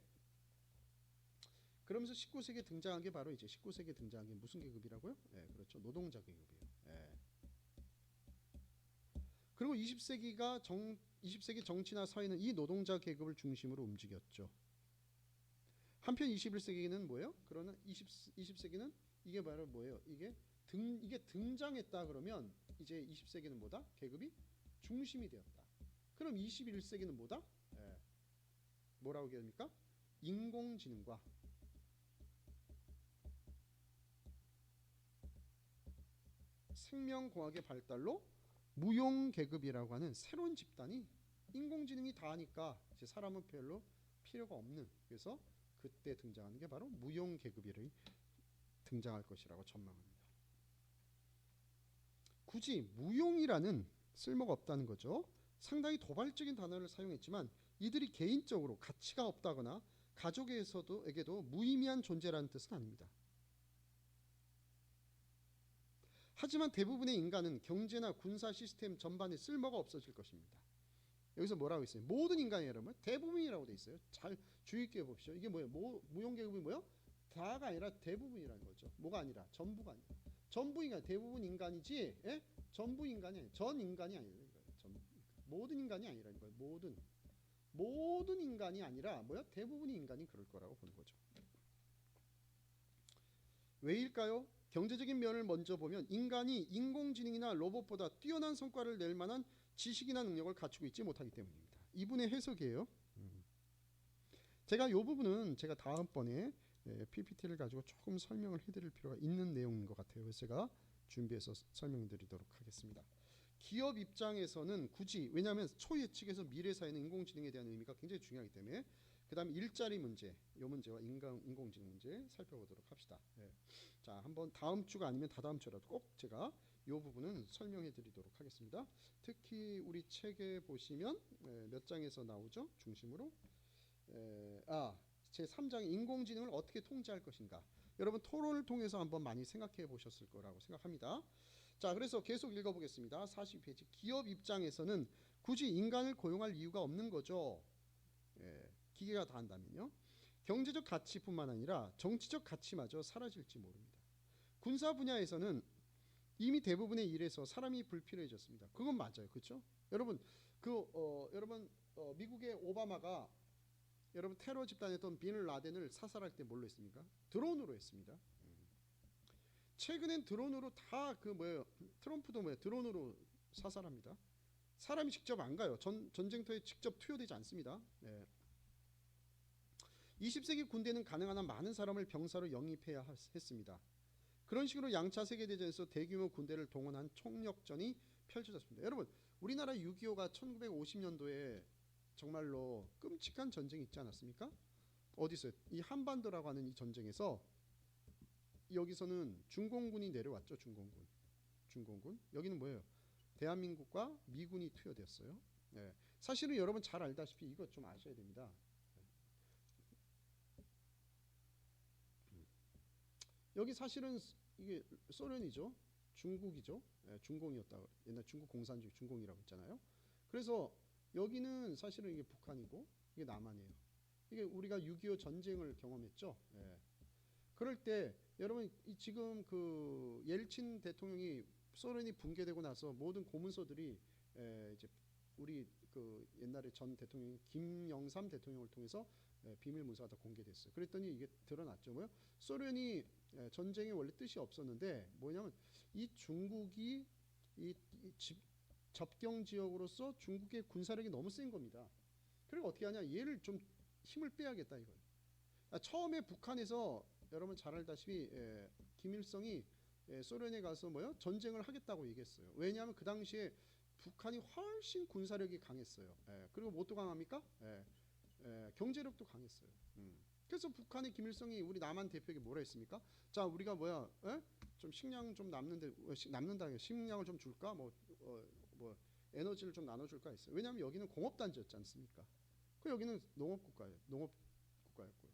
그러면서 19세기에 등장한 게 바로 이제 19세기에 등장한 게 무슨 계급이라고요? 그렇죠. 노동자 계급이에요. 그리고 20세기 정치나 사회는 이 노동자 계급을 중심으로 움직였죠. 한편 21세기는 뭐예요? 그러나 20세기는 이게 바로 뭐예요? 이게 등장했다 그러면 이제 20세기는 뭐다? 계급이 중심이 되었다. 그럼 21세기는 뭐다? 뭐라고 얘기합니까? 인공지능과 생명공학의 발달로 무용계급이라고 하는 새로운 집단이 인공지능이 다 하니까 이제 사람은 별로 필요가 없는, 그래서 그때 등장하는 게 바로 무용계급이 등장할 것이라고 전망합니다. 굳이 무용이라는 쓸모가 없다는 거죠. 상당히 도발적인 단어를 사용했지만 이들이 개인적으로 가치가 없다거나 가족에게도 무의미한 존재라는 뜻은 아닙니다. 하지만 대부분의 인간은 경제나 군사 시스템 전반에 쓸모가 없어질 것입니다. 여기서 뭐라고 있어요? 모든 인간이 여러분 대부분이라고 돼 있어요. 잘 주의 깊게 보십시오. 이게 뭐예요? 무용계급이 뭐예요? 다가 아니라 대부분이라는 거죠. 뭐가 아니라 전부가 아니라. 전부 인간, 대부분 인간이지, 전부 인간이 아니라, 전 인간이 아니라, 모든 인간이 아니라는 거예요. 모든 인간이 아니라 뭐야? 대부분의 인간이 그럴 거라고 보는 거죠. 왜일까요? 경제적인 면을 먼저 보면 인간이 인공지능이나 로봇보다 뛰어난 성과를 낼 만한 지식이나 능력을 갖추고 있지 못하기 때문입니다. 이분의 해석이에요. 제가 이 부분은 제가 다음번에 PPT를 가지고 조금 설명을 해드릴 필요가 있는 내용인 것 같아요. 그래서 제가 준비해서 설명드리도록 하겠습니다. 기업 입장에서는 굳이, 왜냐하면 초예측에서 미래 사회는 인공지능에 대한 의미가 굉장히 중요하기 때문에 그 다음에 일자리 문제, 이 문제와 인공지능 문제 살펴보도록 합시다. 자, 한번 다음 주가 아니면 다다음 주라도 꼭 제가 이 부분은 설명해 드리도록 하겠습니다. 특히 우리 책에 보시면 몇 장에서 나오죠? 중심으로 제3장 인공지능을 어떻게 통제할 것인가. 여러분 토론을 통해서 한번 많이 생각해 보셨을 거라고 생각합니다. 자, 그래서 계속 읽어보겠습니다. 40페이지. 기업 입장에서는 굳이 인간을 고용할 이유가 없는 거죠. 기계가 다 한다면요. 경제적 가치뿐만 아니라 정치적 가치마저 사라질지 모릅니다. 군사 분야에서는 이미 대부분의 일에서 사람이 불필요해졌습니다. 그건 맞아요. 그렇죠? 여러분 미국의 오바마가 여러분 테러 집단이었던 빈 라덴을 사살할 때 뭘로 했습니까? 드론으로 했습니다. 최근엔 드론으로 다 그 뭐예요? 트럼프도 뭐예요? 드론으로 사살합니다. 사람이 직접 안 가요. 전쟁터에 직접 투여되지 않습니다. 네. 20세기 군대는 가능한 한 많은 사람을 병사로 영입해야 했습니다. 그런 식으로 양차 세계대전에서 대규모 군대를 동원한 총력전이 펼쳐졌습니다. 여러분 우리나라 6.25가 1950년도에 정말로 끔찍한 전쟁이 있지 않았습니까? 어디 있어요? 이 한반도라고 하는 이 전쟁에서 여기서는 중공군이 내려왔죠. 중공군. 여기는 뭐예요? 대한민국과 미군이 투여되었어요. 네. 사실은 여러분 잘 알다시피 이거 좀 아셔야 됩니다. 여기 사실은 이게 소련이죠. 중국이죠. 예, 중공이었다. 옛날 중국 공산주의 중공이라고 했잖아요. 그래서 여기는 사실은 이게 북한이고 이게 남한이에요. 이게 우리가 6.25 전쟁을 경험했죠. 예. 그럴 때 여러분 지금 그 옐친 대통령이 소련이 붕괴되고 나서 모든 고문서들이 이제 우리 그 옛날에 전 대통령 김영삼 대통령을 통해서 비밀 문서가 다 공개됐어요. 그랬더니 이게 드러났죠. 뭐요? 소련이 전쟁에 원래 뜻이 없었는데 뭐냐면 이 중국이 이 접경 지역으로서 중국의 군사력이 너무 센 겁니다. 그리고 어떻게 하냐? 얘를 좀 힘을 빼야겠다 이거예요. 처음에 북한에서 여러분 잘 알다시피 김일성이 소련에 가서 뭐요? 전쟁을 하겠다고 얘기했어요. 왜냐하면 그 당시에 북한이 훨씬 군사력이 강했어요. 그리고 뭣도 강합니까? 경제력도 강했어요. 그래서 북한의 김일성이 우리 남한 대표에게 뭐라 했습니까? 자, 우리가 뭐야? 좀 식량 좀 남는다. 식량을 좀 줄까? 뭐 에너지를 좀 나눠줄까 했어요. 왜냐하면 여기는 공업단지였지 않습니까? 그 여기는 농업국가예요. 농업국가였고요.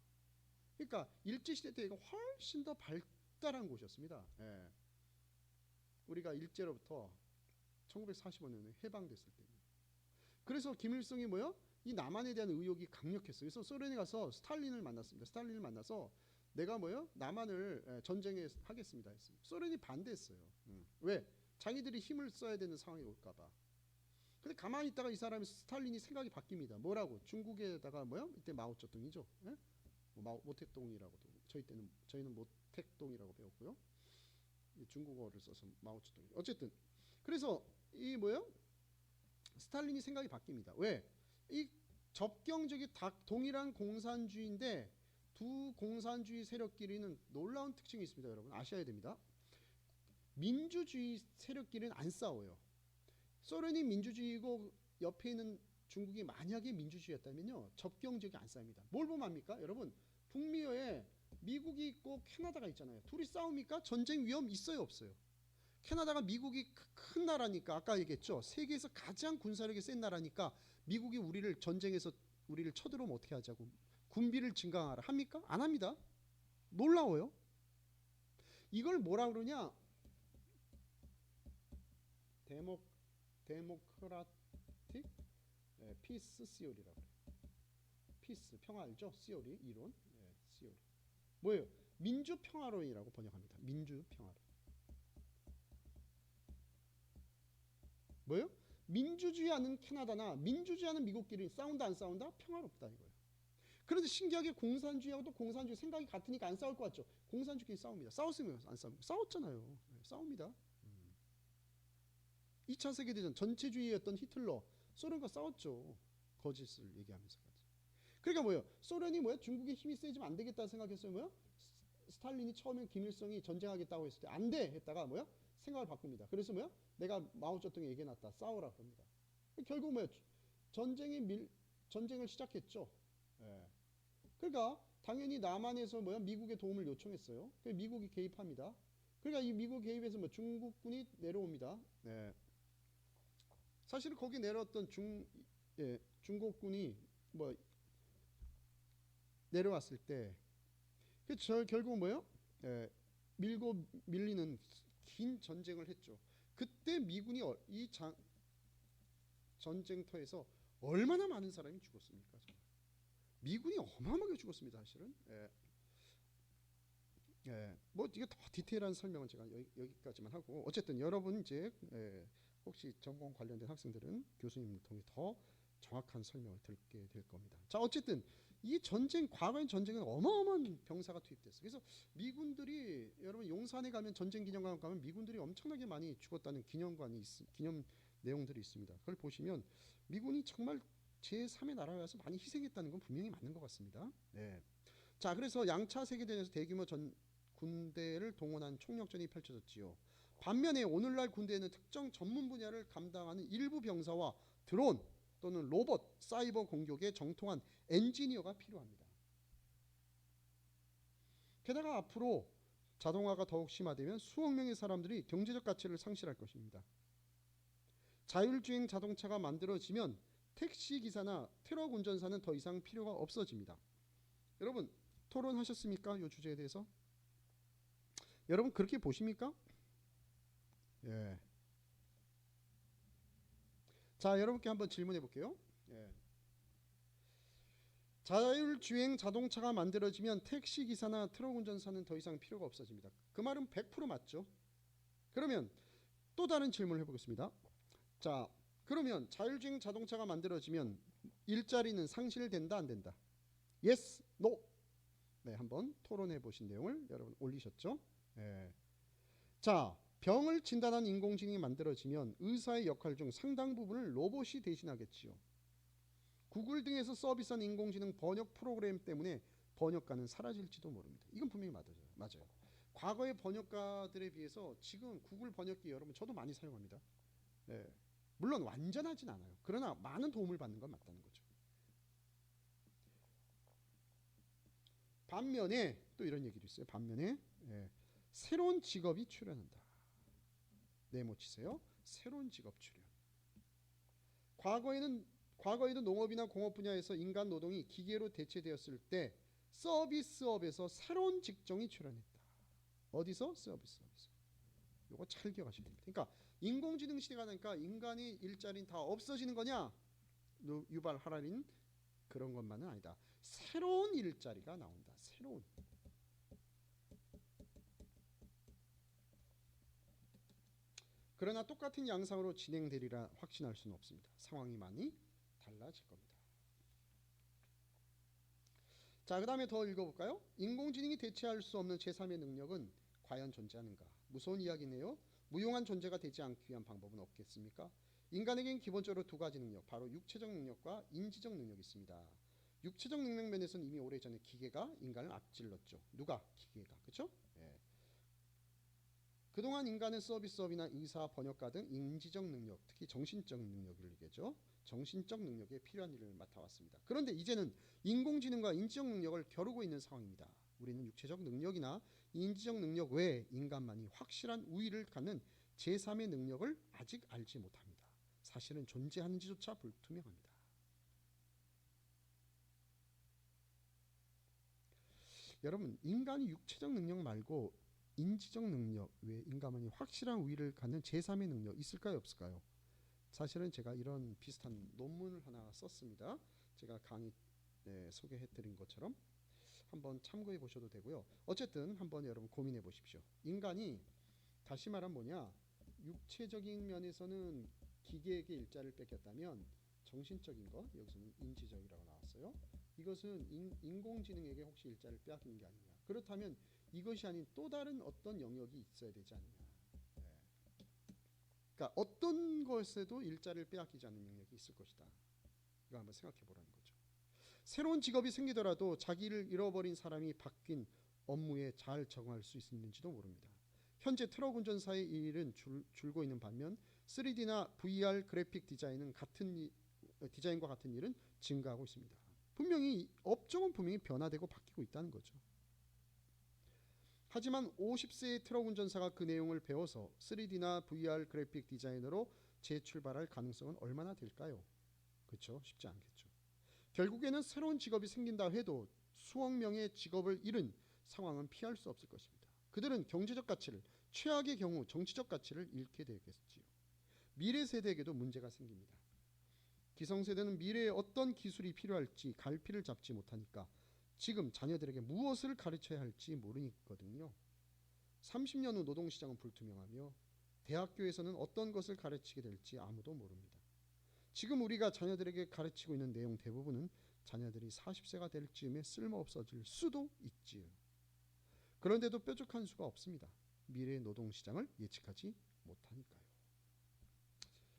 그러니까 일제시대 때 이거 훨씬 더 발달한 곳이었습니다. 우리가 일제로부터 1945년에 해방됐을 때. 그래서 김일성이 뭐요? 이 남한에 대한 의혹이 강력했어요. 그래서 소련에 가서 스탈린을 만났습니다. 스탈린을 만나서 내가 뭐요? 남한을 전쟁에 하겠습니다 했습니다. 소련이 반대했어요. 왜? 자기들이 힘을 써야 되는 상황이 올까봐. 근데 가만히 있다가 이 사람이 스탈린이 생각이 바뀝니다. 뭐라고? 중국에다가 뭐요? 이때 마오쩌둥이죠. 모택동이라고도 저희는 모택동이라고 배웠고요. 중국어를 써서 마오쩌둥. 어쨌든 그래서 이 뭐요? 스탈린이 생각이 바뀝니다. 왜? 이 접경적이 동일한 공산주의인데 두 공산주의 세력끼리는 놀라운 특징이 있습니다. 여러분 아셔야 됩니다. 민주주의 세력끼리는 안 싸워요. 소련이 민주주의고 옆에 있는 중국이 만약에 민주주의였다면요 접경적이 안 싸웁니다. 뭘 보면 압니까? 여러분 북미어에 미국이 있고 캐나다가 있잖아요. 둘이 싸웁니까? 전쟁 위험 있어요 없어요? 캐나다가 미국이 큰 나라니까 아까 얘기했죠. 세계에서 가장 군사력이 센 나라니까 미국이 우리를 전쟁에서 우리를 쳐들어오면 어떻게 하자고 군비를 증강하라 합니까? 안 합니다. 놀라워요. 이걸 뭐라 그러냐? 데모크라틱 피스 시오리라고 그래요. 피스 평화 알죠? 시오리 이론. 시오리. 뭐예요? 민주평화론이라고 번역합니다. 민주평화론. 뭐예요? 민주주의하는 캐나다나 민주주의하는 미국끼리 싸운다 안 싸운다? 평화롭다 이거예요. 그런데 신기하게 공산주의하고도 공산주의 생각이 같으니까 안 싸울 것 같죠? 공산주의끼리 싸웁니다. 싸웠으면 안 싸웁니까? 싸웠잖아요. 싸웁니다. 2차 세계대전 전체주의였던 히틀러 소련과 싸웠죠. 거짓을 얘기하면서. 그러니까 뭐예요? 소련이 뭐예요? 중국의 힘이 세지면 안 되겠다 생각했어요. 뭐예요? 스탈린이 처음에 김일성이 전쟁하겠다고 했을 때 안 돼 했다가 뭐예요? 생각을 바꿉니다. 그래서 뭐예요? 내가 마오쩌둥에 얘기해놨다. 싸우라 그럽니다. 결국 뭐예요? 전쟁을 시작했죠. 그러니까 당연히 남한에서 뭐야? 미국의 도움을 요청했어요. 미국이 개입합니다. 그러니까 이 미국 개입에서 뭐 중국군이 내려옵니다. 사실은 거기 내려왔던 중국군이 뭐 내려왔을 때 결국 뭐예요? 밀고 밀리는 긴 전쟁을 했죠. 그때 미군이 이 전쟁터에서 얼마나 많은 사람이 죽었습니까? 미군이 어마어마하게 죽었습니다. 사실은. 뭐 이게 더 디테일한 설명은 제가 여기까지만 하고 어쨌든 여러분 이제 혹시 전공 관련된 학생들은 교수님을 통해 더 정확한 설명을 듣게 될 겁니다. 자, 어쨌든 이 전쟁, 과거의 전쟁은 어마어마한 병사가 투입됐어요. 그래서 미군들이, 여러분 용산에 가면, 전쟁 기념관 가면 미군들이 엄청나게 많이 죽었다는 기념 내용들이 있습니다. 그걸 보시면 미군이 정말 제3의 나라에 와서 많이 희생했다는 건 분명히 맞는 것 같습니다. 네. 자, 그래서 양차 세계대전에서 대규모 군대를 동원한 총력전이 펼쳐졌지요. 반면에 오늘날 군대에는 특정 전문 분야를 감당하는 일부 병사와 드론 또는 로봇, 사이버 공격에 정통한 엔지니어가 필요합니다. 게다가 앞으로 자동화가 더욱 심화되면 수억 명의 사람들이 경제적 가치를 상실할 것입니다. 자율주행 자동차가 만들어지면 택시 기사나 트럭 운전사는 더 이상 필요가 없어집니다. 여러분 토론하셨습니까? 이 주제에 대해서? 여러분 그렇게 보십니까? 예. 자, 여러분께 한번 질문해 볼게요. 예. 자율주행 자동차가 만들어지면 택시 기사나 트럭 운전사는 더 이상 필요가 없어집니다. 그 말은 100% 맞죠? 그러면 또 다른 질문을 해보겠습니다. 자, 그러면 자율주행 자동차가 만들어지면 일자리는 상실된다, 안 된다? Yes, No. 네, 한번 토론해 보신 내용을 여러분 올리셨죠? 네. 자, 병을 진단하는 인공지능이 만들어지면 의사의 역할 중 상당 부분을 로봇이 대신하겠지요. 구글 등에서 서비스한 인공지능 번역 프로그램 때문에 번역가는 사라질지도 모릅니다. 이건 분명히 맞아요. 과거의 번역가들에 비해서 지금 구글 번역기 여러분 저도 많이 사용합니다. 네. 물론 완전하진 않아요. 그러나 많은 도움을 받는 건 맞다는 거죠. 반면에 또 이런 얘기도 있어요. 반면에 새로운 직업이 출현한다. 네모 치세요. 새로운 직업 출현. 과거에는 농업이나 공업 분야에서 인간 노동이 기계로 대체되었을 때 서비스업에서 새로운 직종이 출현했다. 어디서? 서비스업에서. 이거 잘 기억하셔야 됩니다. 그러니까 인공지능 시대가 되니까 인간의 일자리는 다 없어지는 거냐? 유발 하라린 그런 것만은 아니다. 새로운 일자리가 나온다. 새로운. 그러나 똑같은 양상으로 진행되리라 확신할 수는 없습니다. 상황이 많이 달라질 겁니다. 자, 그 다음에 더 읽어볼까요? 인공지능이 대체할 수 없는 제3의 능력은 과연 존재하는가? 무서운 이야기네요. 무용한 존재가 되지 않기 위한 방법은 없겠습니까? 인간에겐 기본적으로 두 가지 능력, 바로 육체적 능력과 인지적 능력이 있습니다. 육체적 능력 면에서는 이미 오래전에 기계가 인간을 앞질렀죠. 누가? 기계가. 그렇죠? 예. 그동안 인간은 서비스업이나 의사, 번역가 등 인지적 능력, 특히 정신적 능력을 얘기하죠. 정신적 능력에 필요한 일을 맡아왔습니다. 그런데 이제는 인공지능과 인지적 능력을 겨루고 있는 상황입니다. 우리는 육체적 능력이나 인지적 능력 외에 인간만이 확실한 우위를 갖는 제3의 능력을 아직 알지 못합니다. 사실은 존재하는지조차 불투명합니다. 여러분, 인간이 육체적 능력 말고 인지적 능력 외에 인간만이 확실한 우위를 갖는 제3의 능력 있을까요, 없을까요? 사실은 제가 이런 비슷한 논문을 하나 썼습니다. 제가 강의 소개해드린 것처럼 한번 참고해 보셔도 되고요. 어쨌든 한번 여러분 고민해 보십시오. 인간이 다시 말하면 뭐냐? 육체적인 면에서는 기계에게 일자를 뺏겼다면 정신적인 것, 여기서는 인지적이라고 나왔어요. 이것은 인공지능에게 혹시 일자를 빼앗긴 게 아니냐. 그렇다면 이것이 아닌 또 다른 어떤 영역이 있어야 되지 않느냐. 네. 그러니까 어떤 것에도 일자를 빼앗기지 않는 영역이 있을 것이다. 이거 한번 생각해 보라는 거죠. 새로운 직업이 생기더라도 자기를 잃어버린 사람이 바뀐 업무에 잘 적응할 수 있는지도 모릅니다. 현재 트럭 운전사의 일은 줄고 있는 반면 3D나 VR 그래픽 디자인과 같은 일은 증가하고 있습니다. 분명히 업종은 분명히 변화되고 바뀌고 있다는 거죠. 하지만 50세의 트럭 운전사가 그 내용을 배워서 3D나 VR 그래픽 디자이너로 재출발할 가능성은 얼마나 될까요? 그렇죠? 쉽지 않겠죠. 결국에는 새로운 직업이 생긴다 해도 수억 명의 직업을 잃은 상황은 피할 수 없을 것입니다. 그들은 경제적 가치를, 최악의 경우 정치적 가치를 잃게 되겠지요. 미래 세대에게도 문제가 생깁니다. 기성세대는 미래에 어떤 기술이 필요할지 갈피를 잡지 못하니까 지금 자녀들에게 무엇을 가르쳐야 할지 모르거든요. 30년 후 노동시장은 불투명하며 대학교에서는 어떤 것을 가르치게 될지 아무도 모릅니다. 지금 우리가 자녀들에게 가르치고 있는 내용 대부분은 자녀들이 40세가 될 즈음에 쓸모 없어질 수도 있지요. 그런데도 뾰족한 수가 없습니다. 미래의 노동시장을 예측하지 못하니까요.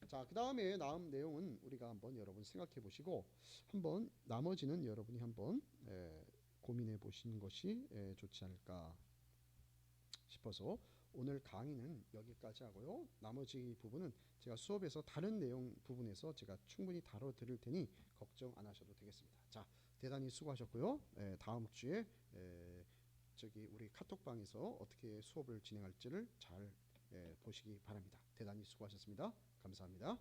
자, 그 다음에 다음 내용은 우리가 한번 여러분 생각해 보시고 한번 나머지는 여러분이 한번 고민해 보시는 것이 좋지 않을까 싶어서 오늘 강의는 여기까지 하고요. 나머지 부분은 제가 수업에서 다른 내용 부분에서 제가 충분히 다뤄 드릴 테니 걱정 안 하셔도 되겠습니다. 자, 대단히 수고하셨고요. 다음 주에 저기 우리 카톡방에서 어떻게 수업을 진행할지를 잘 보시기 바랍니다. 대단히 수고하셨습니다. 감사합니다.